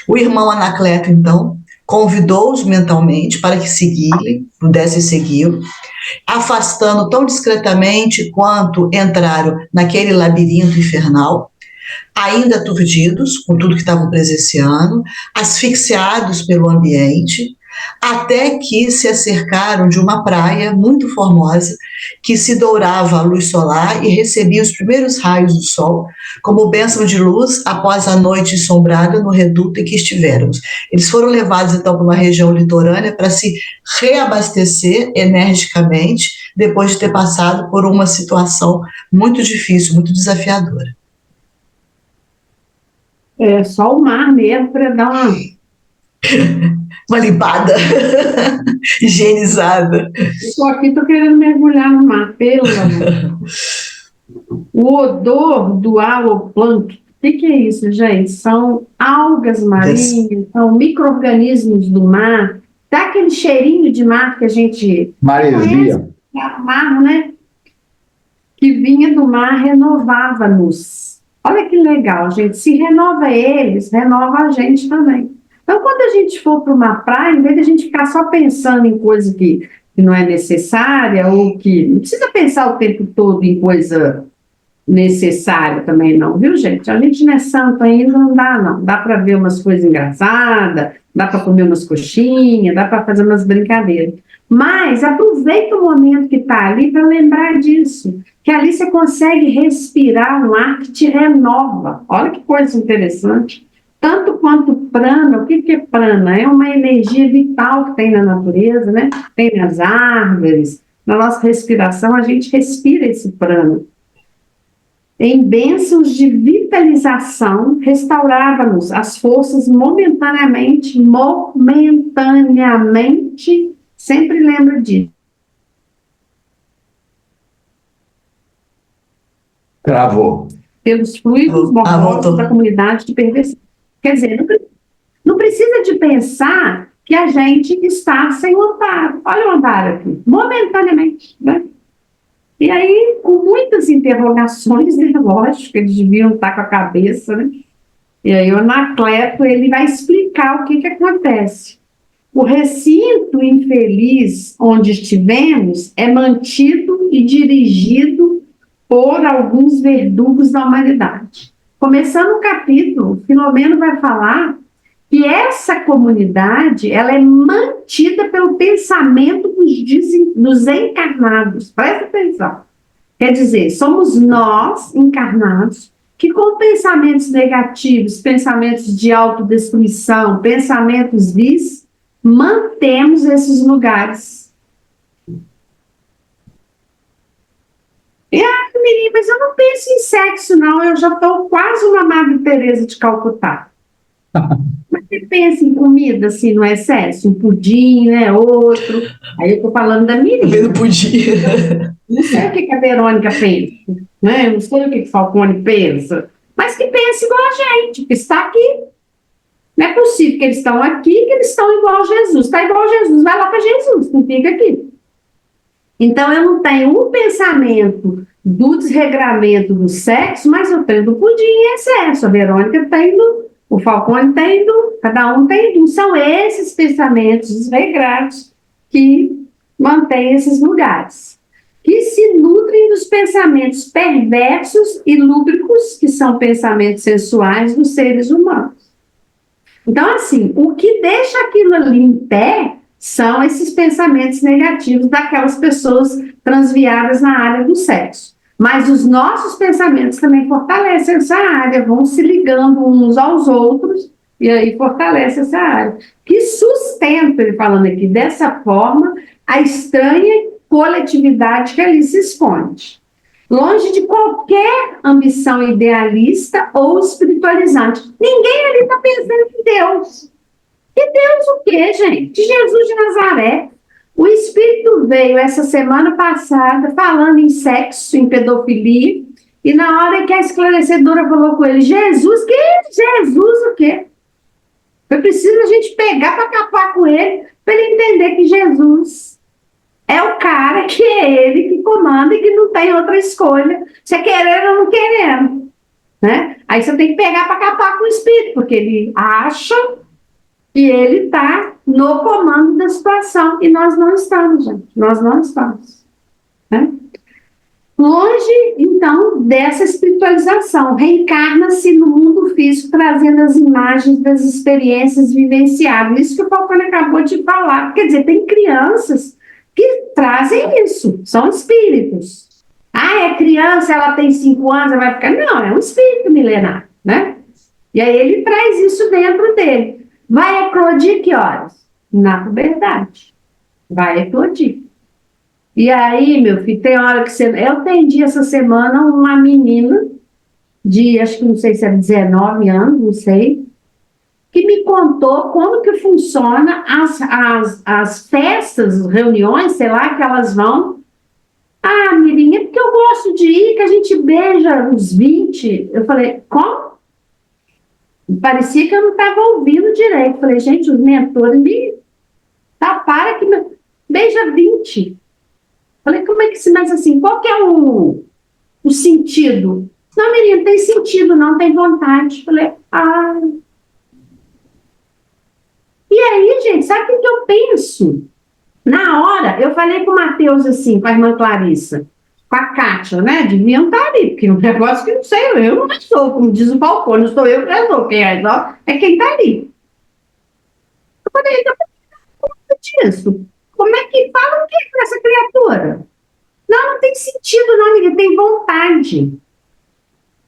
O irmão Anacleto, então, convidou-os mentalmente para que pudessem segui-lo, afastando tão discretamente quanto entraram naquele labirinto infernal, ainda aturdidos com tudo que estavam presenciando, asfixiados pelo ambiente, até que se acercaram de uma praia muito formosa, que se dourava à luz solar e recebia os primeiros raios do sol, como bênção de luz após a noite ensombrada no reduto em que estivéramos. Eles foram levados, então, para uma região litorânea para se reabastecer energicamente, depois de ter passado por uma situação muito difícil, muito desafiadora. É só o mar mesmo para dar uma limpada, higienizada. Estou aqui, estou querendo mergulhar no mar, pelo amor. O odor do haloplâncton, o que é isso, gente? São algas marinhas, são micro-organismos do mar. Dá aquele cheirinho de mar que a gente maresia. Mar, né? Que vinha do mar, renovava-nos. Olha que legal, gente. Se renova eles, renova a gente também. Então, quando a gente for para uma praia, em vez de a gente ficar só pensando em coisa que não é necessária, ou que não precisa pensar o tempo todo em coisa necessária também não, viu, gente? A gente não é santo ainda, não dá, não. Dá para ver umas coisas engraçadas, dá para comer umas coxinhas, dá para fazer umas brincadeiras. Mas aproveita o momento que está ali para lembrar disso, que ali você consegue respirar um ar que te renova. Olha que coisa interessante. Tanto quanto prana. O que é prana? É uma energia vital que tem na natureza, né? Tem nas árvores, na nossa respiração, a gente respira esse prana. Em bênçãos de vitalização, restaurava-nos as forças momentaneamente, sempre lembra disso. Travou. Pelos fluidos morbosos da comunidade de perversão. Quer dizer, não precisa de pensar que a gente está sem o amparo. Olha o amparo aqui, momentaneamente, né? E aí, com muitas interrogações, né? Lógico que eles deviam estar com a cabeça, né? E aí o Anacleto, ele vai explicar o que acontece. O recinto infeliz onde estivemos é mantido e dirigido por alguns verdugos da humanidade. Começando o capítulo, Filomeno vai falar que essa comunidade ela é mantida pelo pensamento dos encarnados. Presta atenção. Quer dizer, somos nós, encarnados, que com pensamentos negativos, pensamentos de autodestruição, pensamentos vis, mantemos esses lugares. E menina, mas eu não penso em sexo, não. Eu já estou quase uma Madre Teresa de Calcutá. Mas você pensa em comida, assim, no excesso? Um pudim, né? Outro. Aí eu estou falando da menina. Vendo pudim. Não sei o que a Verônica pensa, né? Não sei o que o Falcone pensa. Mas que pensa igual a gente, que está aqui. Não é possível que eles estão aqui, que eles estão igual a Jesus. Está igual a Jesus, vai lá para Jesus, não fica aqui. Então, eu não tenho um pensamento do desregramento do sexo, mas eu tenho do pudim em excesso. A Verônica tem o Falcone tem cada um tem São esses pensamentos desregrados que mantêm esses lugares, que se nutrem dos pensamentos perversos e lúbricos, que são pensamentos sensuais dos seres humanos. Então, assim, o que deixa aquilo ali em pé são esses pensamentos negativos daquelas pessoas transviadas na área do sexo. Mas os nossos pensamentos também fortalecem essa área, vão se ligando uns aos outros e aí fortalece essa área. Que sustenta, ele falando aqui, dessa forma, a estranha coletividade que ali se esconde. Longe de qualquer ambição idealista ou espiritualizante. Ninguém ali está pensando em Deus. E Deus o quê, gente? Jesus de Nazaré. O Espírito veio essa semana passada falando em sexo, em pedofilia, e na hora que a esclarecedora falou com ele, Jesus, que Jesus o quê? Foi preciso a gente pegar para capar com ele, para ele entender que Jesus é o cara que é ele que comanda e que não tem outra escolha, você querendo ou não querendo. Né? Aí você tem que pegar para capar com o Espírito, porque ele acha que ele está no comando da situação. E nós não estamos, gente. Nós não estamos. Né? Longe, então, dessa espiritualização. Reencarna-se no mundo físico, trazendo as imagens das experiências vivenciadas. Isso que o Falcone acabou de falar. Quer dizer, tem crianças que trazem isso. São espíritos. Ah, é criança, ela tem 5 anos, ela vai ficar... Não, é um espírito milenar. Né? E aí ele traz isso dentro dele. Vai eclodir que horas? Na puberdade. Vai eclodir. E aí, meu filho, tem hora que você... Eu atendi essa semana uma menina de, acho que não sei se era 19 anos, não sei, que me contou como que funciona as festas, reuniões, sei lá, que elas vão. Ah, Mirinha, porque eu gosto de ir, que a gente beija uns 20. Eu falei, como? Parecia que eu não estava ouvindo direito. Falei, gente, os mentores me taparam que beija 20. Falei, como é que se... Mas assim, qual que é o sentido? Não, menina, tem sentido, não tem vontade. Falei, ah... E aí, gente, sabe o que eu penso? Na hora, eu falei com o Matheus assim, com a irmã Clarissa, com a Kátia, né? Deviam estar ali, porque é um negócio que não sei, eu não sou, como diz o Falcone, não sou eu que resolvo, quem resolve é quem está ali. Eu falei, disso. Como é que fala o que com essa criatura? Não, não tem sentido, não, ninguém tem vontade.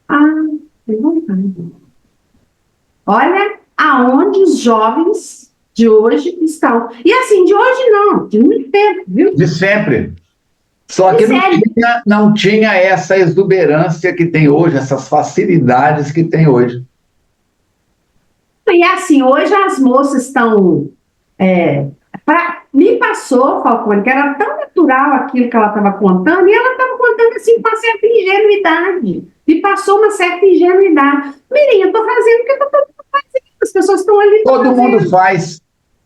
Ah, tem vontade. Olha aonde os jovens de hoje estão. E assim, de hoje não, de muito tempo, viu? De sempre. Só que não tinha essa exuberância que tem hoje, essas facilidades que tem hoje. E assim, hoje as moças estão... me passou, Falcone, que era tão natural aquilo que ela estava contando, e ela estava contando assim com uma certa ingenuidade. Me passou uma certa ingenuidade. Mirinha, eu estou fazendo o que eu estou fazendo. As pessoas estão ali. Todo mundo faz.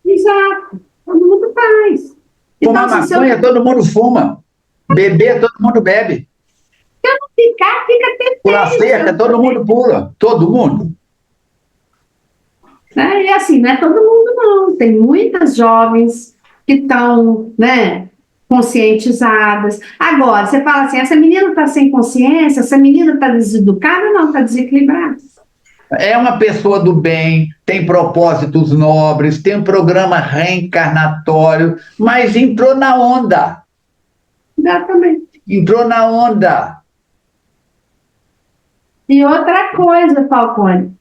Exato. Todo mundo faz. Fumar Então, maconha, todo mundo fuma. Beber, todo mundo bebe. Se eu não ficar, fica até... Pular cerca, todo mundo pula. Todo mundo. Né? E assim, não é todo mundo, não. Tem muitas jovens que estão, né, conscientizadas. Agora, você fala assim, essa menina está sem consciência, essa menina está deseducada? Não, está desequilibrada. É uma pessoa do bem, tem propósitos nobres, tem um programa reencarnatório, mas entrou na onda. Exatamente. Entrou na onda. E outra coisa, Falcone,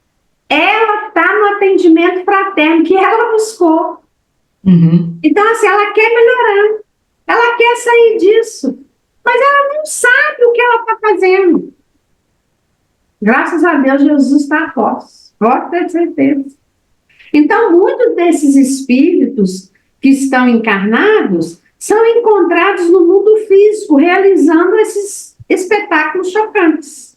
ela está no atendimento fraterno que ela buscou. Uhum. Então, assim, ela quer melhorar. Ela quer sair disso. mas ela não sabe o que ela está fazendo. Graças a Deus, Jesus está a posse, pode ter certeza. Então, muitos desses espíritos que estão encarnados são encontrados no mundo físico, realizando esses espetáculos chocantes,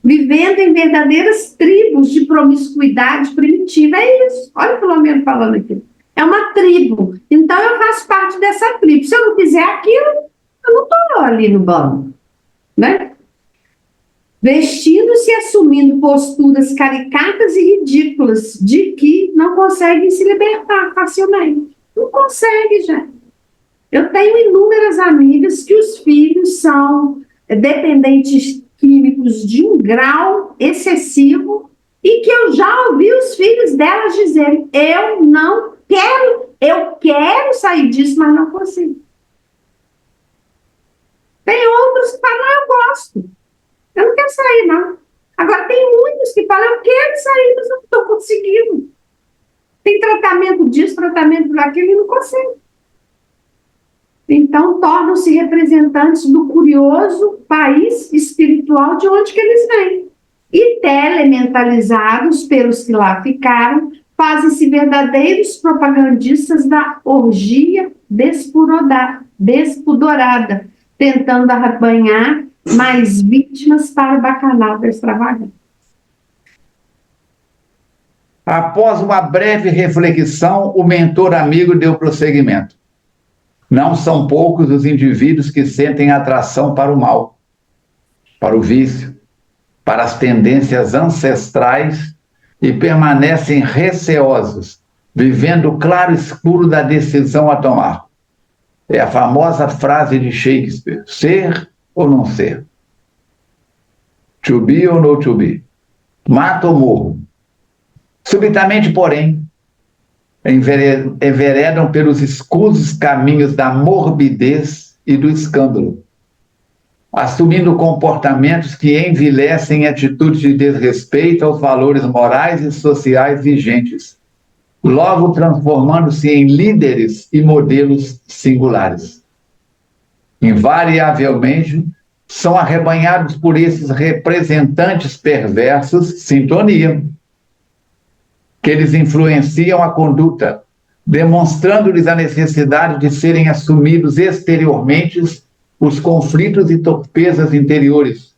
vivendo em verdadeiras tribos de promiscuidade primitiva. É isso, olha o Filomeno falando aqui. É uma tribo, então eu faço parte dessa tribo. Se eu não fizer aquilo, eu não estou ali no banco, né? Vestindo-se e assumindo posturas caricatas e ridículas de que não conseguem se libertar facilmente. Não consegue, gente. Eu tenho inúmeras amigas que os filhos são dependentes químicos de um grau excessivo e que eu já ouvi os filhos delas dizerem: eu quero sair disso, mas não consigo. Tem outros que falam: eu gosto. Eu não quero sair, não. Agora, tem muitos que falam: eu quero sair, mas não estou conseguindo. Tem tratamento disso, tratamento daquilo, e não consegue. Então, tornam-se representantes do curioso país espiritual de onde que eles vêm. E telementalizados pelos que lá ficaram, fazem-se verdadeiros propagandistas da orgia despudorada, tentando arrebanhar mais vítimas para o bacanal da extravagância. Após uma breve reflexão, o mentor amigo deu prosseguimento. Não são poucos os indivíduos que sentem atração para o mal, para o vício, para as tendências ancestrais e permanecem receosos, vivendo o claro escuro da decisão a tomar. É a famosa frase de Shakespeare: ser ou não ser? To be or not to be? Mato ou morro? Subitamente, porém, enveredam pelos escusos caminhos da morbidez e do escândalo, assumindo comportamentos que envilecem atitudes de desrespeito aos valores morais e sociais vigentes, logo transformando-se em líderes e modelos singulares. Invariavelmente, são arrebanhados por esses representantes perversos, sintonia, que eles influenciam a conduta, demonstrando-lhes a necessidade de serem assumidos exteriormente os conflitos e torpezas interiores,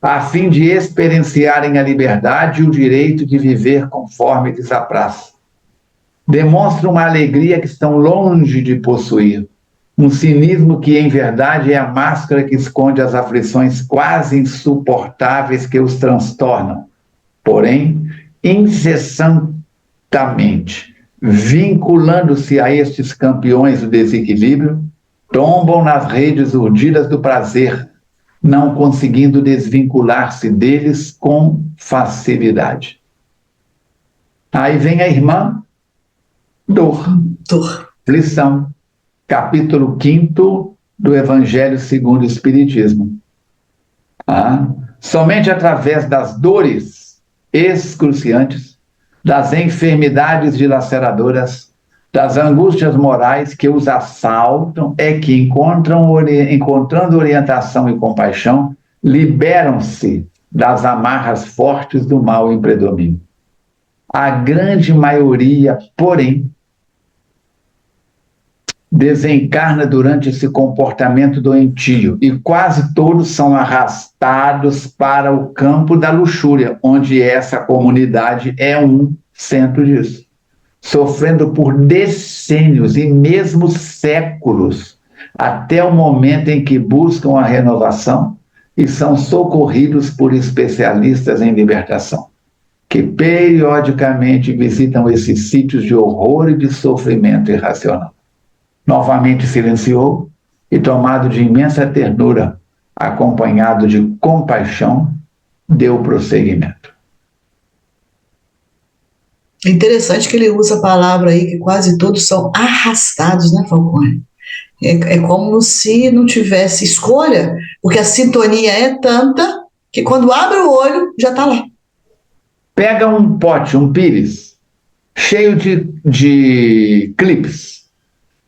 a fim de experienciarem a liberdade e o direito de viver conforme lhes apraz. Demonstram uma alegria que estão longe de possuir, um cinismo que, em verdade, é a máscara que esconde as aflições quase insuportáveis que os transtornam. Porém, incessantemente, vinculando-se a estes campeões do desequilíbrio, tombam nas redes urdidas do prazer, não conseguindo desvincular-se deles com facilidade. Aí vem a irmã Dor. Lição, capítulo 5 do Evangelho segundo o Espiritismo. Somente através das dores excruciantes, das enfermidades dilaceradoras, das angústias morais que os assaltam, é que, encontrando orientação e compaixão, liberam-se das amarras fortes do mal em predomínio. A grande maioria, porém, desencarna durante esse comportamento doentio e quase todos são arrastados para o campo da luxúria, onde essa comunidade é um centro disso, sofrendo por decênios e mesmo séculos, até o momento em que buscam a renovação e são socorridos por especialistas em libertação, que periodicamente visitam esses sítios de horror e de sofrimento irracional. Novamente silenciou e, tomado de imensa ternura, acompanhado de compaixão, deu prosseguimento. É interessante que ele usa a palavra aí que quase todos são arrastados, né, Falcone? É como se não tivesse escolha, porque a sintonia é tanta que quando abre o olho já está lá. Pega um pote, um pires, cheio de clipes,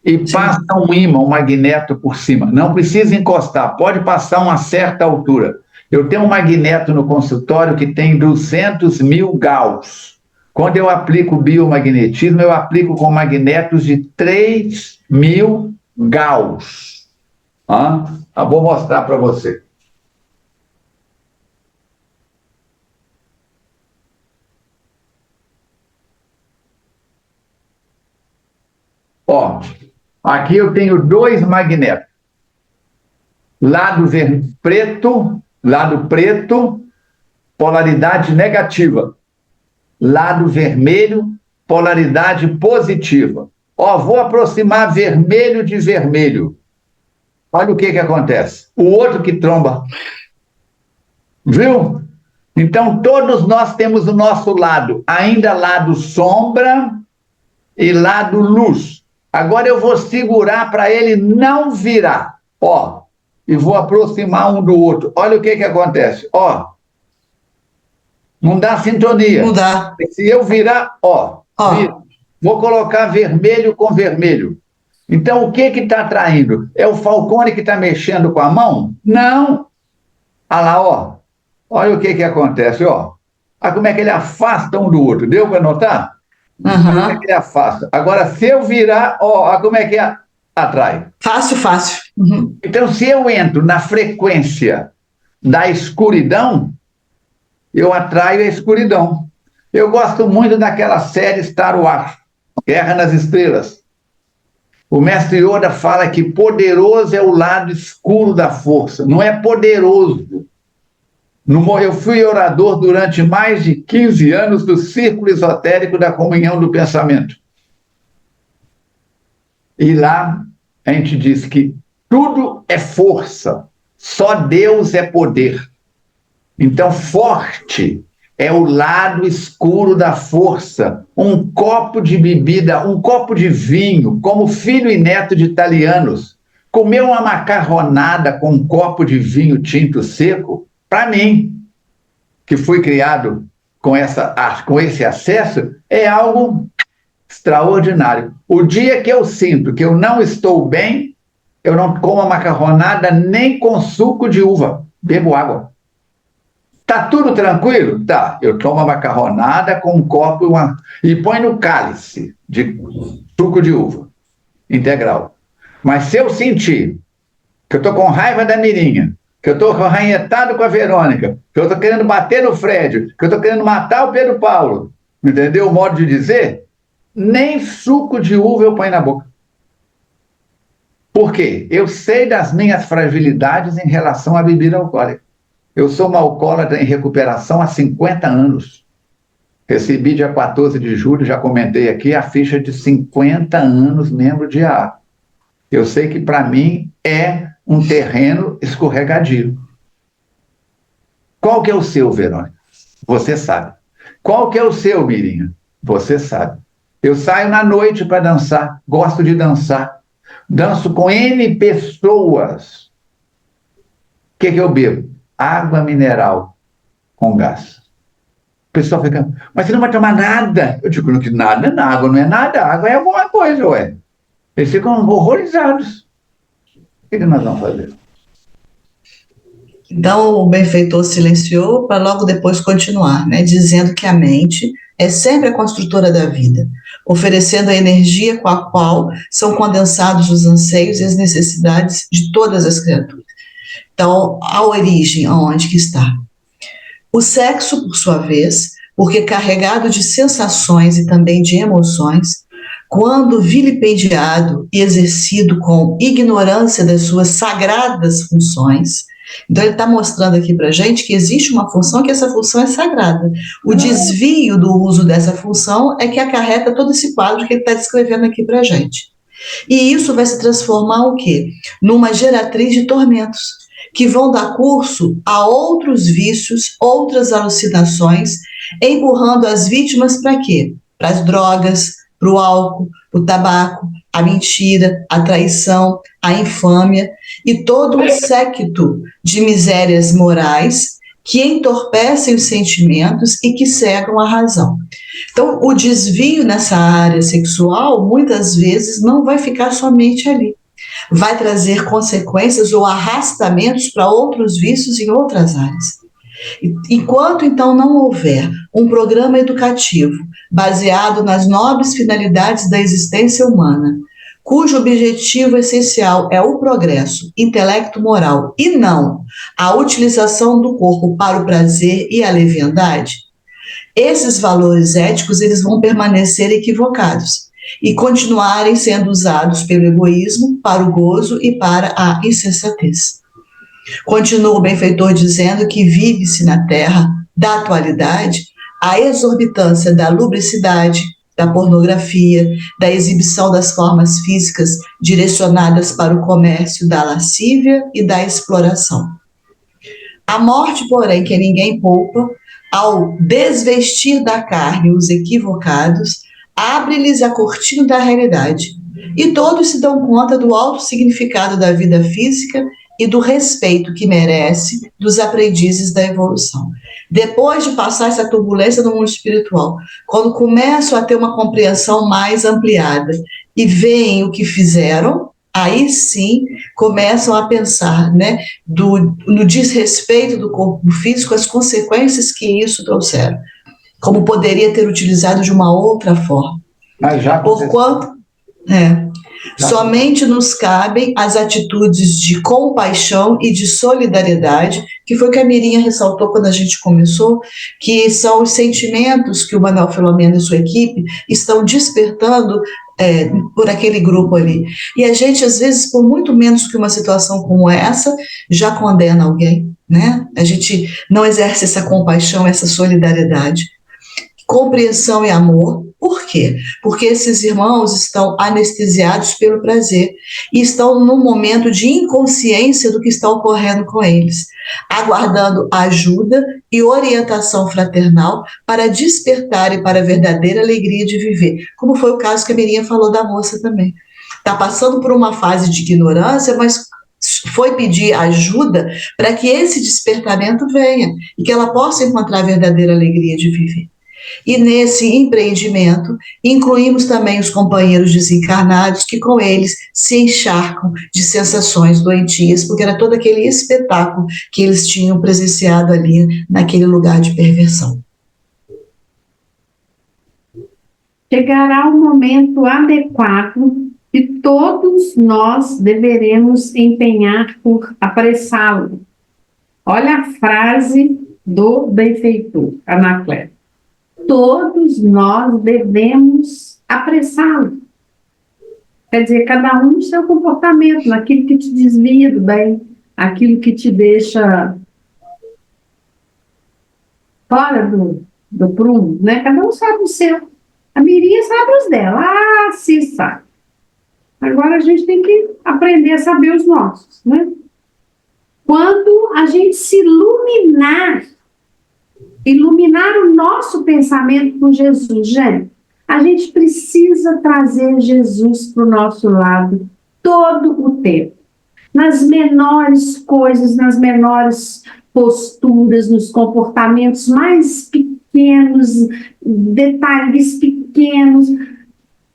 e passa um ímã, um magneto por cima. Não precisa encostar, pode passar uma certa altura. Eu tenho um magneto no consultório que tem 200.000 Gauss. Quando eu aplico biomagnetismo, eu aplico com magnetos de 3.000 Gauss. Eu vou mostrar para você. Ó, aqui eu tenho 2 magnetos. Lado preto, polaridade negativa. Lado vermelho, polaridade positiva. Ó, vou aproximar vermelho de vermelho. Olha o que acontece. O outro que tromba. Viu? Então, todos nós temos o nosso lado. Ainda lado sombra e lado luz. Agora eu vou segurar para ele não virar. Ó, e vou aproximar um do outro. Olha o que acontece. Ó, não dá sintonia. Não dá. Se eu virar, vira. Vou colocar vermelho com vermelho. Então, o que está atraindo? É o Falcone que está mexendo com a mão? Não. Olha lá, ó. Olha o que acontece, ó. Olha como é que ele afasta um do outro. Deu para notar? Como é que ele afasta. Agora, se eu virar, ó, olha como é que atrai. Fácil. Então, se eu entro na frequência da escuridão, eu atraio a escuridão. Eu gosto muito daquela série Star Wars, Guerra nas Estrelas. O mestre Yoda fala que poderoso é o lado escuro da força, não é poderoso. Eu fui orador durante mais de 15 anos do Círculo Esotérico da Comunhão do Pensamento. E lá a gente diz que tudo é força, só Deus é poder. Então, forte é o lado escuro da força. Um copo de bebida, um copo de vinho, como filho e neto de italianos, comer uma macarronada com um copo de vinho tinto seco, para mim, que fui criado com esse acesso, é algo extraordinário. O dia que eu sinto que eu não estou bem, eu não como a macarronada nem com suco de uva, bebo água. Tá tudo tranquilo? Tá. Eu tomo a macarronada com um copo e põe no cálice de suco de uva integral. Mas se eu sentir que eu estou com raiva da Mirinha, que eu estou arranhetado com a Verônica, que eu estou querendo bater no Fred, que eu estou querendo matar o Pedro Paulo, entendeu o modo de dizer? Nem suco de uva eu ponho na boca. Por quê? Eu sei das minhas fragilidades em relação à bebida alcoólica. Eu sou uma alcoólatra em recuperação há 50 anos. Recebi dia 14 de julho, já comentei aqui, a ficha de 50 anos membro de AA. Eu sei que para mim é um terreno escorregadio. Qual que é o seu, Verônica? Você sabe. Qual que é o seu, Mirinha? Você sabe. Eu saio na noite para dançar, gosto de dançar. Danço com N pessoas. O que eu bebo? Água mineral com gás. O pessoal fica, mas você não vai tomar nada. Eu digo que nada, água não é nada, água é alguma coisa, ué. Eles ficam horrorizados. O que nós vamos fazer? Então, o benfeitor silenciou para logo depois continuar, né, dizendo que a mente é sempre a construtora da vida, oferecendo a energia com a qual são condensados os anseios e as necessidades de todas as criaturas. Então, a origem, aonde que está? O sexo, por sua vez, porque carregado de sensações e também de emoções, quando vilipendiado e exercido com ignorância das suas sagradas funções. Então, ele está mostrando aqui para a gente que existe uma função, que essa função é sagrada. O desvio do uso dessa função é que acarreta todo esse quadro que ele está descrevendo aqui para a gente. E isso vai se transformar o quê? Numa geratriz de tormentos, que vão dar curso a outros vícios, outras alucinações, empurrando as vítimas para quê? Para as drogas, para o álcool, para o tabaco, a mentira, a traição, a infâmia e todo um séquito de misérias morais que entorpecem os sentimentos e que cegam a razão. Então, o desvio nessa área sexual, muitas vezes, não vai ficar somente ali. Vai trazer consequências ou arrastamentos para outros vícios em outras áreas. Enquanto, então, não houver um programa educativo baseado nas nobres finalidades da existência humana, cujo objetivo essencial é o progresso intelecto-moral e não a utilização do corpo para o prazer e a leviandade, esses valores éticos eles vão permanecer equivocados e continuarem sendo usados pelo egoísmo, para o gozo e para a insensatez. Continua o benfeitor dizendo que vive-se na terra da atualidade a exorbitância da lubricidade, da pornografia, da exibição das formas físicas direcionadas para o comércio da lascívia e da exploração. A morte, porém, que ninguém poupa, ao desvestir da carne os equivocados, abre-lhes a cortina da realidade, e todos se dão conta do alto significado da vida física e do respeito que merece dos aprendizes da evolução. Depois de passar essa turbulência no mundo espiritual, quando começam a ter uma compreensão mais ampliada e veem o que fizeram, aí sim começam a pensar, né, no desrespeito do corpo físico, as consequências que isso trouxeram, como poderia ter utilizado de uma outra forma. Mas já Porquanto, somente nos cabem as atitudes de compaixão e de solidariedade, que foi o que a Mirinha ressaltou quando a gente começou, que são os sentimentos que o Manuel Filomeno e sua equipe estão despertando por aquele grupo ali. E a gente, às vezes, por muito menos que uma situação como essa, já condena alguém, né? A gente não exerce essa compaixão, essa solidariedade. Compreensão e amor. Por quê? Porque esses irmãos estão anestesiados pelo prazer e estão num momento de inconsciência do que está ocorrendo com eles, aguardando ajuda e orientação fraternal para despertarem para a verdadeira alegria de viver, como foi o caso que a Mirinha falou da moça também. Está passando por uma fase de ignorância, mas foi pedir ajuda para que esse despertamento venha e que ela possa encontrar a verdadeira alegria de viver. E nesse empreendimento, incluímos também os companheiros desencarnados que com eles se encharcam de sensações doentias, porque era todo aquele espetáculo que eles tinham presenciado ali naquele lugar de perversão. Chegará o momento adequado e todos nós deveremos empenhar por apressá-lo. Olha a frase do benfeitor Anacleto. Todos nós devemos apressá-lo. Quer dizer, cada um no seu comportamento, naquilo que te desvia do bem, aquilo que te deixa fora do prumo, né? Cada um sabe o seu. A Mirinha sabe os dela. Se sabe. Agora a gente tem que aprender a saber os nossos, né? Quando a gente se iluminar o nosso pensamento com Jesus, gente, a gente precisa trazer Jesus para o nosso lado todo o tempo. Nas menores coisas, nas menores posturas, nos comportamentos mais pequenos, detalhes pequenos.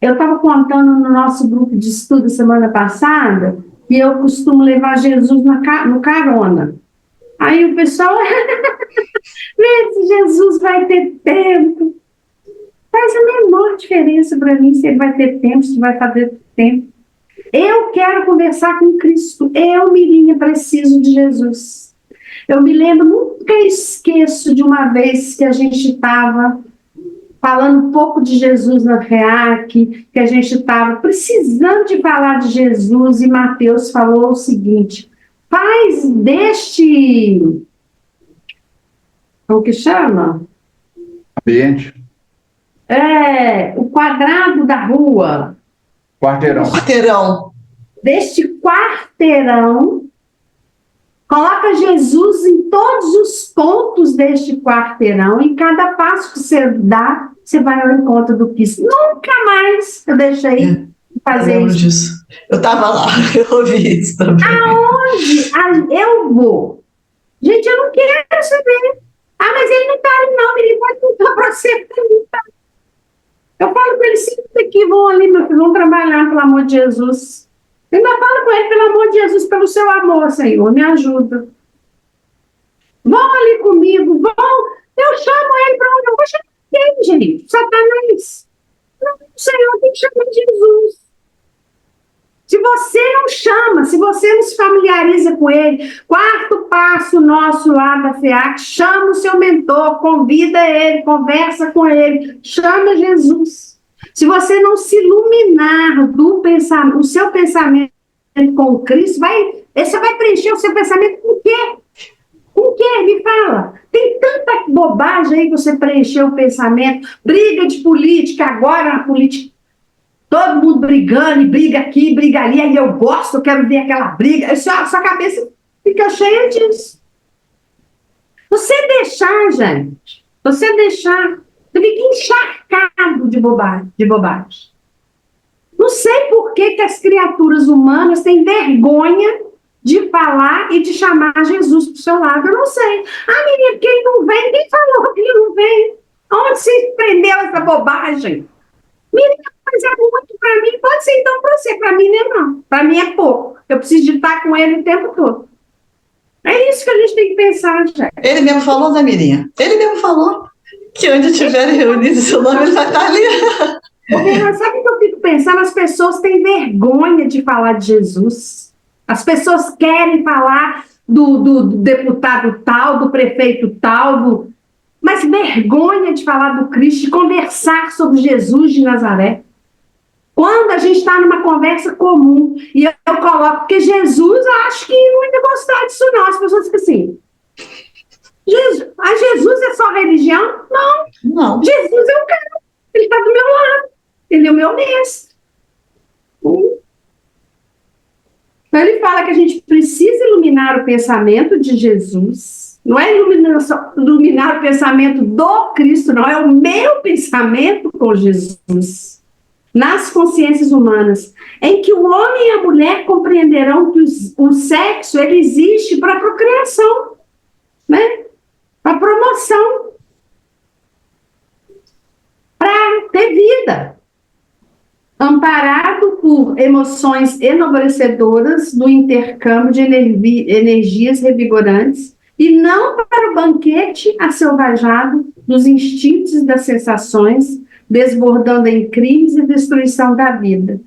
Eu estava contando no nosso grupo de estudo semana passada que eu costumo levar Jesus no carona. Aí o pessoal, vê se Jesus vai ter tempo. Faz a menor diferença para mim se ele vai ter tempo, se vai fazer tempo. Eu quero conversar com Cristo. Eu, Mirinha, preciso de Jesus. Eu me lembro, nunca esqueço de uma vez que a gente estava falando um pouco de Jesus na FEAC, que a gente estava precisando de falar de Jesus, e Mateus falou o seguinte: faz deste, o que chama? Ambiente. O quadrado da rua. Quarteirão. Deste quarteirão, coloca Jesus em todos os pontos deste quarteirão, em cada passo que você dá, você vai ao encontro do Cristo. Nunca mais eu deixei fazer isso. Disso. Eu estava lá, eu ouvi isso também. Aonde eu vou, Gente, eu não quero saber. Ah, mas ele não está ali, não. Ele pode contar para você. Tá? Eu falo com ele, sempre aqui, vão ali, meu filho, vão trabalhar, pelo amor de Jesus. Eu ainda falo com ele, pelo amor de Jesus, pelo seu amor, Senhor, me ajuda. Vão ali comigo, vão. Eu chamo ele para onde eu vou chamar ele, gente. Satanás. Não, Senhor, tem que chamar Jesus. Se você não chama, se você não se familiariza com ele, quarto passo nosso lá da FEAC, chama o seu mentor, convida ele, conversa com ele, chama Jesus. Se você não se iluminar do pensamento, o seu pensamento com Cristo, você vai preencher o seu pensamento com o quê? Com o quê? Me fala. Tem tanta bobagem aí que você preencheu o pensamento, briga de política, agora a política. Todo mundo brigando, e briga aqui, briga ali, aí eu gosto, eu quero ver aquela briga. Sua cabeça fica cheia disso. Você deixar, gente, você fica encharcado de bobagem. Não sei por que as criaturas humanas têm vergonha de falar e de chamar Jesus para o seu lado. Eu não sei. Ah, menina, porque ele não vem. Quem falou que ele não vem? Onde se prendeu essa bobagem? Menina, mas é muito para mim. Pode ser então para você. Para mim não. Para mim é pouco. Eu preciso de estar com ele o tempo todo. É isso que a gente tem que pensar, gente. Ele mesmo falou, né, Mirinha? Ele mesmo falou que onde estiver reunido seu nome, ele vai estar ali. Porque, sabe o que eu fico pensando? As pessoas têm vergonha de falar de Jesus. As pessoas querem falar do deputado tal, do prefeito tal, mas vergonha de falar do Cristo, de conversar sobre Jesus de Nazaré. Quando a gente está numa conversa comum e eu coloco, porque Jesus, eu acho que não ia gostar disso não. As pessoas ficam assim, Jesus é só religião? Não. Jesus é um cara, ele está do meu lado, ele é o meu mestre. Então ele fala que a gente precisa iluminar o pensamento de Jesus. Não é iluminar o pensamento do Cristo, não, é o meu pensamento com Jesus. Nas consciências humanas, em que o homem e a mulher compreenderão que o sexo ele existe para procriação, né? Para promoção, para ter vida, amparado por emoções enobrecedoras do intercâmbio de energias revigorantes e não para o banquete acelvajado dos instintos e das sensações, desbordando em crimes e destruição da vida.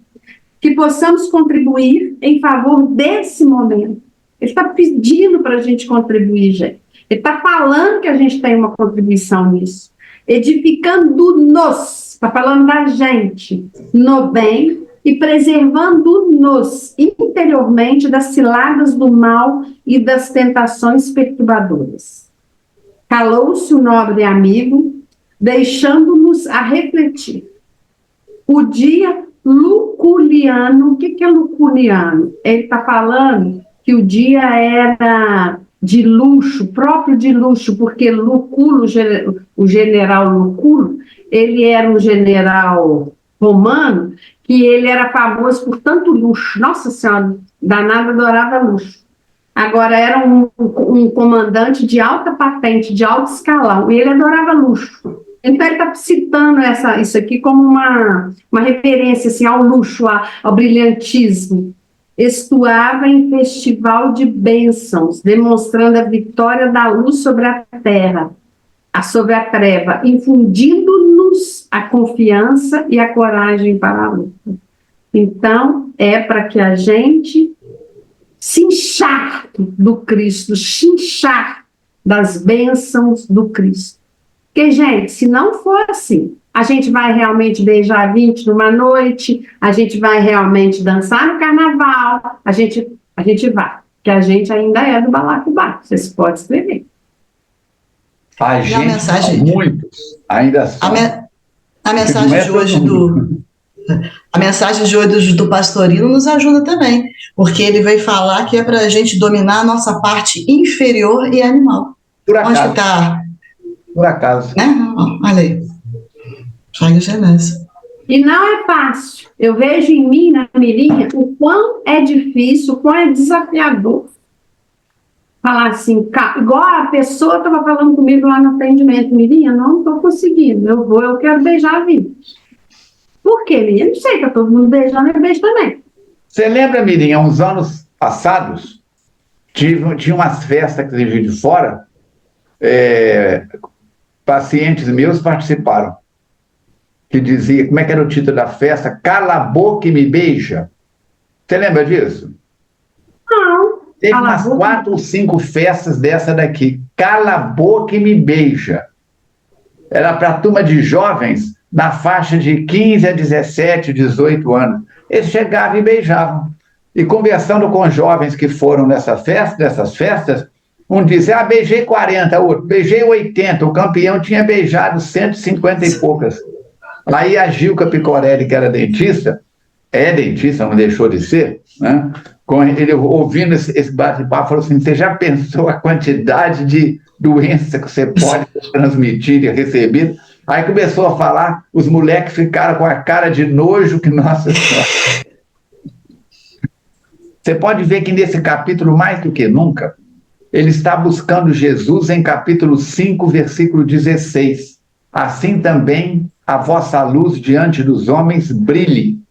Que possamos contribuir em favor desse momento. Ele está pedindo para a gente contribuir, gente. Ele está falando que a gente tem uma contribuição nisso. Edificando-nos, está falando da gente, no bem e preservando-nos interiormente das ciladas do mal e das tentações perturbadoras. Calou-se o nobre amigo, deixando-nos a refletir. O dia luculiano, o que é luculiano? Ele está falando que o dia era de luxo, próprio de luxo, porque Luculo, o general Luculo, ele era um general romano que ele era famoso por tanto luxo. Nossa Senhora, danado adorava luxo. Agora era um comandante de alta patente, de alto escalão, e ele adorava luxo. Então ele está citando isso aqui como uma referência assim, ao luxo, ao brilhantismo. Estuava em festival de bênçãos, demonstrando a vitória da luz sobre a terra, sobre a treva, infundindo-nos a confiança e a coragem para a luta. Então, é para que a gente se encharque do Cristo, se encharque das bênçãos do Cristo. Porque, gente, se não for assim, a gente vai realmente beijar 20 numa noite, a gente vai realmente dançar no carnaval, a gente vai, porque a gente ainda é do balacobaco, vocês podem escrever. A gente, muitos, ainda são. A mensagem de hoje a mensagem de hoje do Pastorino nos ajuda também, porque ele veio falar que é para a gente dominar a nossa parte inferior e animal. Por acaso. Onde está? Por acaso. Olha aí. E não é fácil. Eu vejo em mim, na Mirinha, o quão é difícil, o quão é desafiador. falar assim, igual a pessoa estava falando comigo lá no atendimento, Mirinha, não estou conseguindo, eu quero beijar a vida. Por quê, Mirinha? Não sei, está todo mundo beijando, eu beijo também. Você lembra, Mirinha, uns anos passados, tinha umas festas que eu de fora, pacientes meus participaram, que dizia, como é que era o título da festa? Cala a boca e me beija. Você lembra disso? Não. Teve umas 4 ou 5 festas dessa daqui. Cala a boca e me beija. Era para a turma de jovens na faixa de 15 a 17, 18 anos. Eles chegavam e beijavam. E conversando com jovens que foram nessas festas, um dizia, beijei 40, outro, beijei 80, o campeão tinha beijado 150 e poucas. Aí a Gilca Picorelli, que era dentista, não deixou de ser, né? Ele ouvindo esse bate-papo, falou assim, você já pensou a quantidade de doença que você pode transmitir e receber? Aí começou a falar, os moleques ficaram com a cara de nojo que, nossa senhora. Você pode ver que nesse capítulo, mais do que nunca, ele está buscando Jesus em capítulo 5, versículo 16. Assim também a vossa luz diante dos homens brilhe,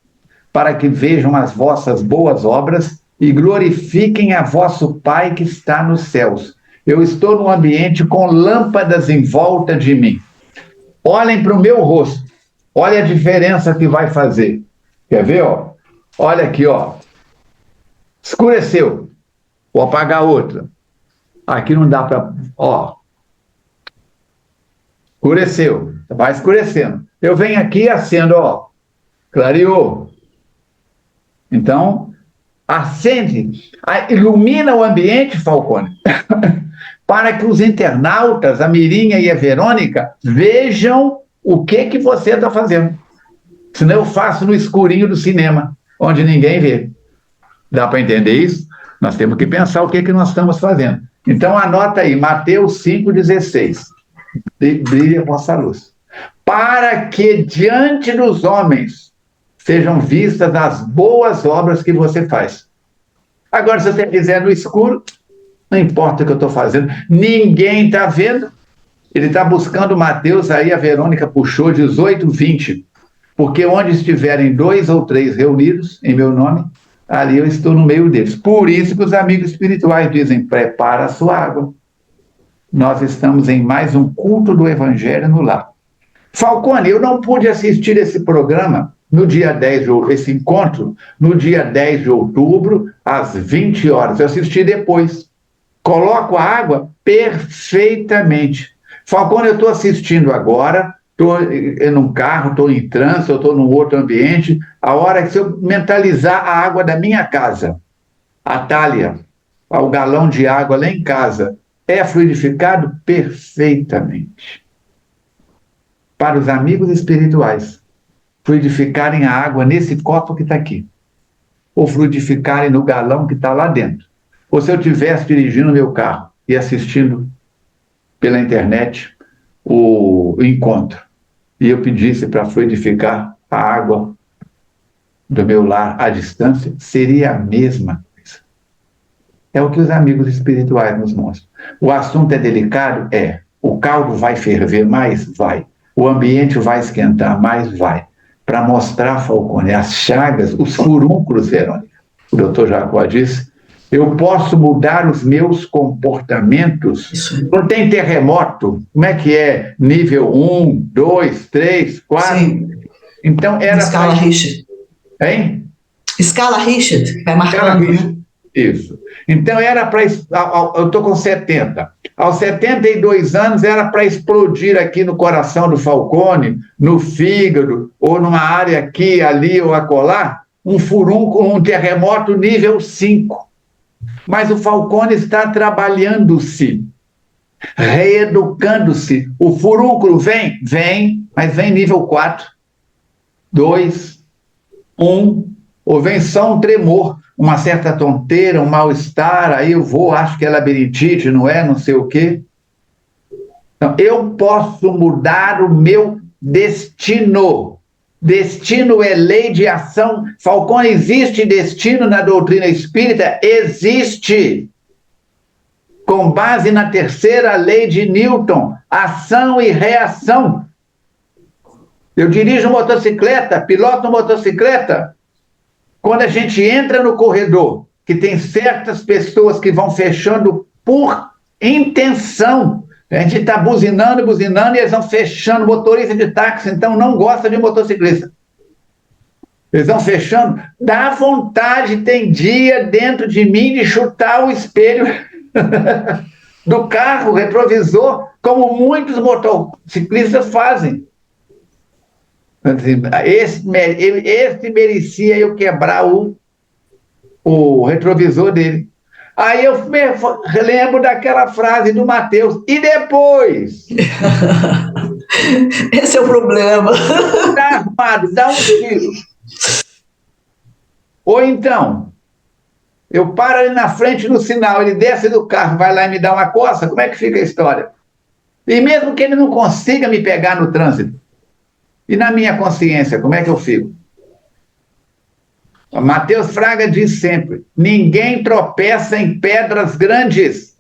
para que vejam as vossas boas obras e glorifiquem a vosso Pai que está nos céus. Eu estou num ambiente com lâmpadas em volta de mim. Olhem para o meu rosto. Olha a diferença que vai fazer. Quer ver? Ó? Olha aqui, ó. Escureceu. Vou apagar outra. Aqui não dá para... Ó. Escureceu. Vai escurecendo. Eu venho aqui e acendo, ó. Clareou. Então, acende, ilumina o ambiente, Falcone, para que os internautas, a Mirinha e a Verônica, vejam o que você está fazendo. Senão eu faço no escurinho do cinema, onde ninguém vê. Dá para entender isso? Nós temos que pensar o que nós estamos fazendo. Então, anota aí, Mateus 5,16. Brilha a vossa luz. Para que diante dos homens sejam vistas as boas obras que você faz. Agora, se você fizer no escuro, não importa o que eu estou fazendo, ninguém está vendo. Ele está buscando Mateus, aí a Verônica puxou 18, 20. Porque onde estiverem 2 ou 3 reunidos em meu nome, ali eu estou no meio deles. Por isso que os amigos espirituais dizem, prepara a sua água. Nós estamos em mais um culto do Evangelho no lar. Falcone, eu não pude assistir esse programa no dia 10 de outubro, esse encontro, no dia 10 de outubro, às 20 horas. Eu assisti depois. Coloco a água perfeitamente. Falcone, eu estou assistindo agora, estou num carro, estou em trânsito, estou num outro ambiente. A hora que se eu mentalizar a água da minha casa, a talha, o galão de água lá em casa, é fluidificado perfeitamente. Para os amigos espirituais, fluidificarem a água nesse copo que está aqui, ou fluidificarem no galão que está lá dentro. Ou se eu estivesse dirigindo meu carro e assistindo pela internet o encontro, e eu pedisse para fluidificar a água do meu lar à distância, seria a mesma coisa. É o que os amigos espirituais nos mostram. O assunto é delicado? É. O caldo vai ferver mais? Vai. O ambiente vai esquentar mais? Vai. Para mostrar, Falcone, as chagas, os furúnculos, Verônica. O doutor Jacó disse, eu posso mudar os meus comportamentos. Não tem terremoto? Como é que é? Nível 1, 2, 3, 4? Sim. Então era... Escala Richter. Hein? Escala Richter, vai marcando, né? Isso. Então era para... Eu estou com 70. Aos 72 anos era para explodir aqui no coração do Falcone, no fígado, ou numa área aqui, ali ou acolá, um furúnculo, um terremoto nível 5. Mas o Falcone está trabalhando-se, reeducando-se. O furúnculo vem, mas vem nível 4, 2, 1, ou vem só um tremor, uma certa tonteira, um mal-estar, aí eu vou, acho que é labirintite, não é, não sei o quê. Então, eu posso mudar o meu destino. Destino é lei de ação. Falcone, existe destino na doutrina espírita? Existe. com base na terceira lei de Newton, ação e reação. Eu dirijo motocicleta, piloto motocicleta. Quando a gente entra no corredor, que tem certas pessoas que vão fechando por intenção. A gente está buzinando e eles vão fechando. Motorista de táxi, então, não gosta de motociclista. Eles vão fechando. Dá vontade, tem dia dentro de mim de chutar o espelho do carro, retrovisor, como muitos motociclistas fazem. Esse merecia eu quebrar o retrovisor dele. Aí eu lembro daquela frase do Mateus, e depois? Esse é o problema. Tá armado, dá um tiro. Ou então, eu paro ali na frente no sinal, ele desce do carro, vai lá e me dá uma coça, como é que fica a história? E mesmo que ele não consiga me pegar no trânsito, e na minha consciência, como é que eu fico? Mateus Fraga diz sempre, ninguém tropeça em pedras grandes.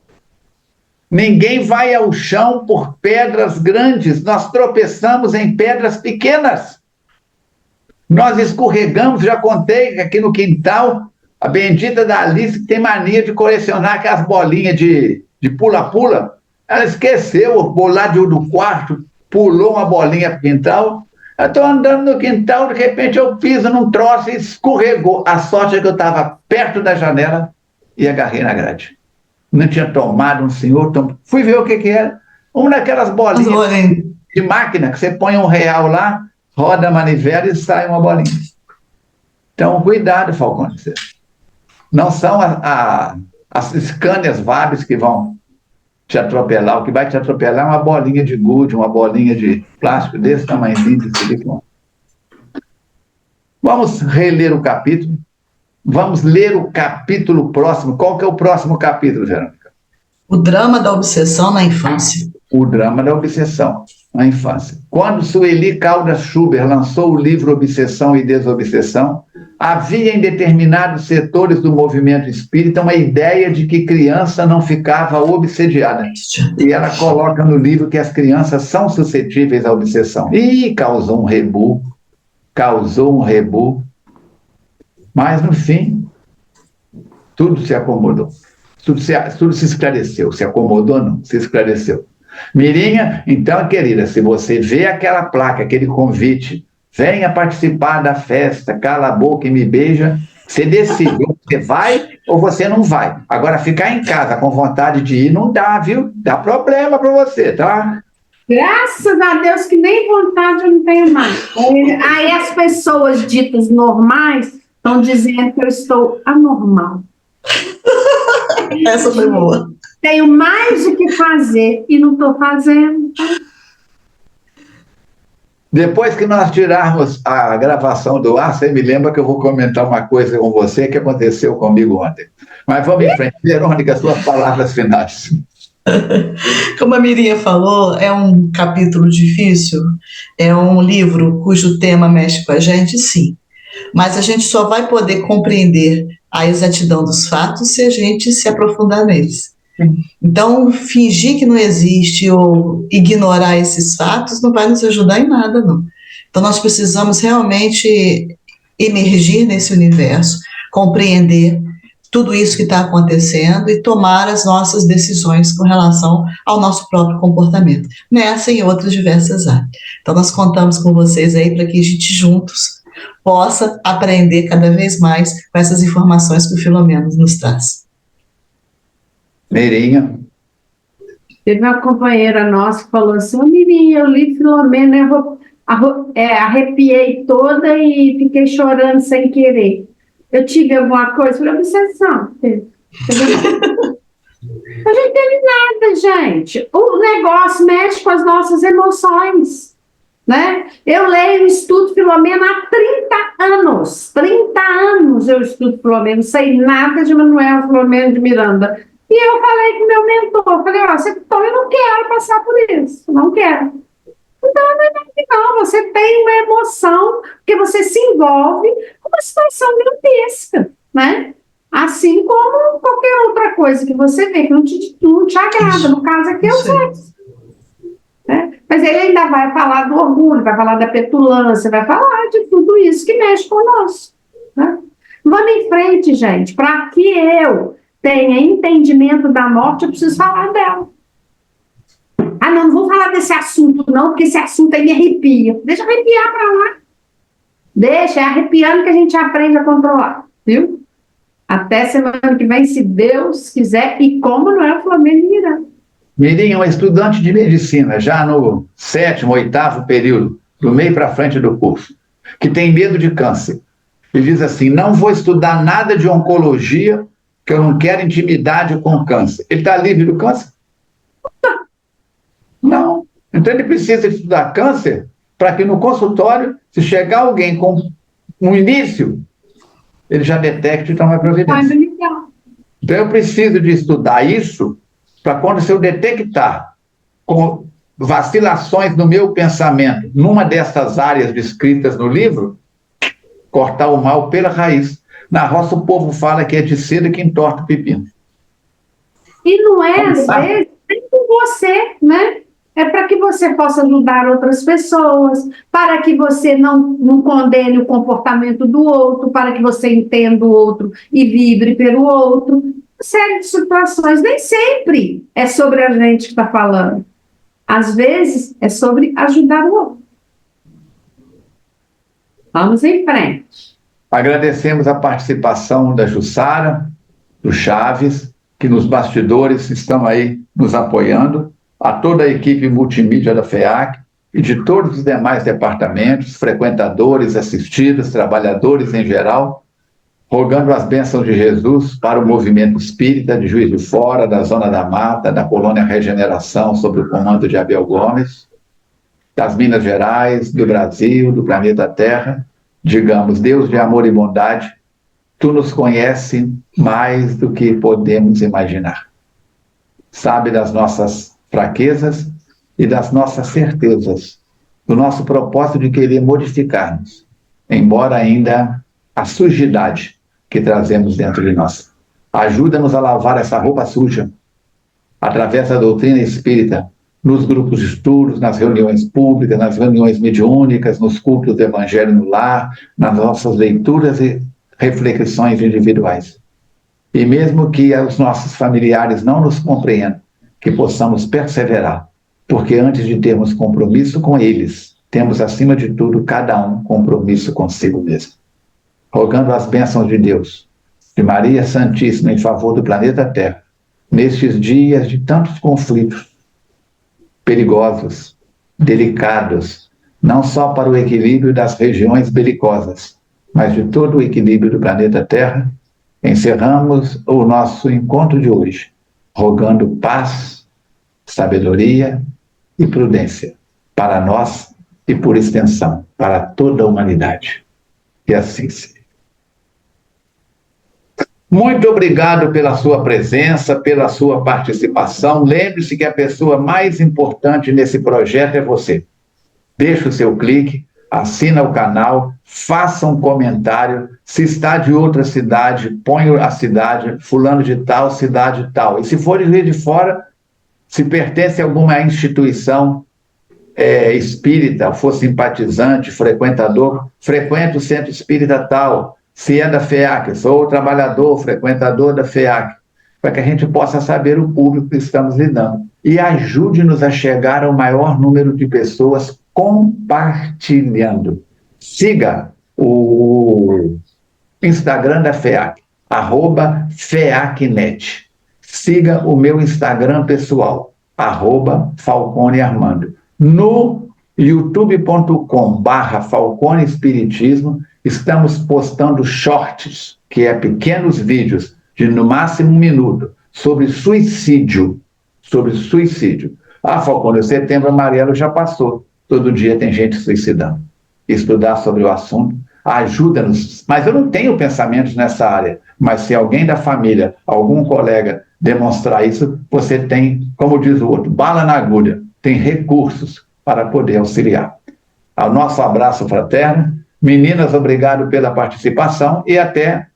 Ninguém vai ao chão por pedras grandes. Nós tropeçamos em pedras pequenas. Nós escorregamos, já contei aqui no quintal, a bendita da Alice que tem mania de colecionar aquelas bolinhas de pula-pula. Ela esqueceu, lá do quarto, pulou uma bolinha para o quintal. Eu estou andando no quintal, de repente eu piso num troço e escorregou. A sorte é que eu estava perto da janela e agarrei na grade. Não tinha tomado um senhor, fui ver o que era. Uma daquelas bolinhas de máquina, que você põe R$1 lá, roda a manivela e sai uma bolinha. Então, cuidado, Falcone. Não são as Scanias Vabis que vão te atropelar. O que vai te atropelar é uma bolinha de gude, uma bolinha de plástico desse tamanhozinho de silicone. Vamos reler o capítulo. Vamos ler o capítulo próximo. Qual que é o próximo capítulo, Verônica? O drama da obsessão na infância. O drama da obsessão na infância. Quando Sueli Caldas Schubert lançou o livro Obsessão e Desobsessão, havia em determinados setores do movimento espírita uma ideia de que criança não ficava obsediada. E ela coloca no livro que as crianças são suscetíveis à obsessão. E causou um rebu. Mas, no fim, tudo se acomodou. Tudo se esclareceu. Se acomodou, não. Se esclareceu. Mirinha, então, querida, se você vê aquela placa, aquele convite, venha participar da festa, cala a boca e me beija, você decide, você vai ou você não vai. Agora, ficar em casa com vontade de ir não dá, viu? Dá problema para você, tá? Graças a Deus que nem vontade eu não tenho mais. Aí as pessoas ditas normais estão dizendo que eu estou anormal. Essa foi boa. Tenho mais o que fazer e não estou fazendo. Depois que nós tirarmos a gravação do ar, você me lembra que eu vou comentar uma coisa com você que aconteceu comigo ontem. Mas vamos em frente. Verônica, suas palavras finais. Como a Mirinha falou, é um capítulo difícil, é um livro cujo tema mexe com a gente, sim. Mas a gente só vai poder compreender a exatidão dos fatos se a gente se aprofundar neles. Então, fingir que não existe ou ignorar esses fatos não vai nos ajudar em nada, não. Então, nós precisamos realmente emergir nesse universo, compreender tudo isso que está acontecendo e tomar as nossas decisões com relação ao nosso próprio comportamento, nessa e em outras diversas áreas. Então, nós contamos com vocês aí para que a gente juntos possa aprender cada vez mais com essas informações que o Filomeno nos traz. Mirinha. Teve uma companheira nossa que falou assim, Mirinha, eu li Filomeno, arrepiei toda e fiquei chorando sem querer. Eu tive alguma coisa? Falei, obsessão. A gente teve nada, gente. O negócio mexe com as nossas emoções, né? Eu leio e estudo Filomeno há 30 anos. 30 anos eu estudo Filomeno, não sei nada de Manuel Filomeno de Miranda. E eu falei com o meu mentor, falei, eu não quero passar por isso, não quero. Então, não, você tem uma emoção, porque você se envolve com uma situação grotesca, né? Assim como qualquer outra coisa que você vê que não te agrada. No caso aqui é o sexo. Né? Mas ele ainda vai falar do orgulho, vai falar da petulância, vai falar de tudo isso que mexe conosco. Né? Vamos em frente, gente. Para que eu tenha entendimento da morte, eu preciso falar dela. Ah, não vou falar desse assunto, não, porque esse assunto aí me arrepia. Deixa eu arrepiar para lá. Deixa, é arrepiando que a gente aprende a controlar, viu? Até semana que vem, se Deus quiser, e como não é o Flamengo Miranda. Mirim é um estudante de medicina, já no 7º, 8º período, do meio para frente do curso, que tem medo de câncer. Ele diz assim, não vou estudar nada de oncologia, que eu não quero intimidade com câncer. Ele está livre do câncer? Não. Então ele precisa estudar câncer para que no consultório, se chegar alguém com um início, ele já detecte e tome a providência. Então eu preciso de estudar isso para quando se eu detectar com vacilações no meu pensamento, numa dessas áreas descritas no livro, cortar o mal pela raiz. Na roça o povo fala que é de seda que entorta o pepino. E não é, às vezes, nem com você, né? É para que você possa ajudar outras pessoas, para que você não condene o comportamento do outro, para que você entenda o outro e vibre pelo outro. Uma série de situações. Nem sempre é sobre a gente que está falando. Às vezes é sobre ajudar o outro. Vamos em frente. Agradecemos a participação da Jussara, do Chaves, que nos bastidores estão aí nos apoiando, a toda a equipe multimídia da FEAC e de todos os demais departamentos, frequentadores, assistidos, trabalhadores em geral, rogando as bênçãos de Jesus para o movimento espírita de Juiz de Fora, da Zona da Mata, da Colônia Regeneração, sob o comando de Abel Gomes, das Minas Gerais, do Brasil, do planeta Terra. Digamos, Deus de amor e bondade, tu nos conheces mais do que podemos imaginar. Sabe das nossas fraquezas e das nossas certezas, do nosso propósito de querer modificar-nos, embora ainda a sujidade que trazemos dentro de nós. Ajuda-nos a lavar essa roupa suja, através da doutrina espírita, nos grupos de estudos, nas reuniões públicas, nas reuniões mediúnicas, nos cultos do Evangelho no lar, nas nossas leituras e reflexões individuais. E mesmo que os nossos familiares não nos compreendam, que possamos perseverar, porque antes de termos compromisso com eles, temos acima de tudo cada um compromisso consigo mesmo. Rogando as bênçãos de Deus, de Maria Santíssima em favor do planeta Terra, nestes dias de tantos conflitos perigosos, delicados, não só para o equilíbrio das regiões belicosas, mas de todo o equilíbrio do planeta Terra, encerramos o nosso encontro de hoje, rogando paz, sabedoria e prudência para nós e, por extensão, para toda a humanidade. E assim seja. Muito obrigado pela sua presença, pela sua participação. Lembre-se que a pessoa mais importante nesse projeto é você. Deixa o seu clique, assina o canal, faça um comentário. Se está de outra cidade, põe a cidade, fulano de tal, cidade tal. E se for de Juiz de Fora, se pertence a alguma instituição espírita, for simpatizante, frequentador, frequenta o centro espírita tal. Se é da FEAC, sou trabalhador, frequentador da FEAC, para que a gente possa saber o público que estamos lidando. E ajude-nos a chegar ao maior número de pessoas compartilhando. Siga o Instagram da FEAC, @FEACnet. Siga o meu Instagram pessoal, @FalconeArmando. No youtube.com/Falcone Espiritismo, estamos postando shorts, que é pequenos vídeos de no máximo 1 minuto, sobre suicídio. Sobre suicídio. Falcone, o Setembro Amarelo já passou. Todo dia tem gente suicidando. Estudar sobre o assunto ajuda-nos. Mas eu não tenho pensamentos nessa área. Mas se alguém da família, algum colega demonstrar isso, você tem, como diz o outro, bala na agulha. Tem recursos para poder auxiliar. Ao nosso abraço fraterno. Meninas, obrigado pela participação e até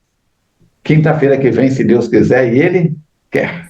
quinta-feira que vem, se Deus quiser e Ele quer.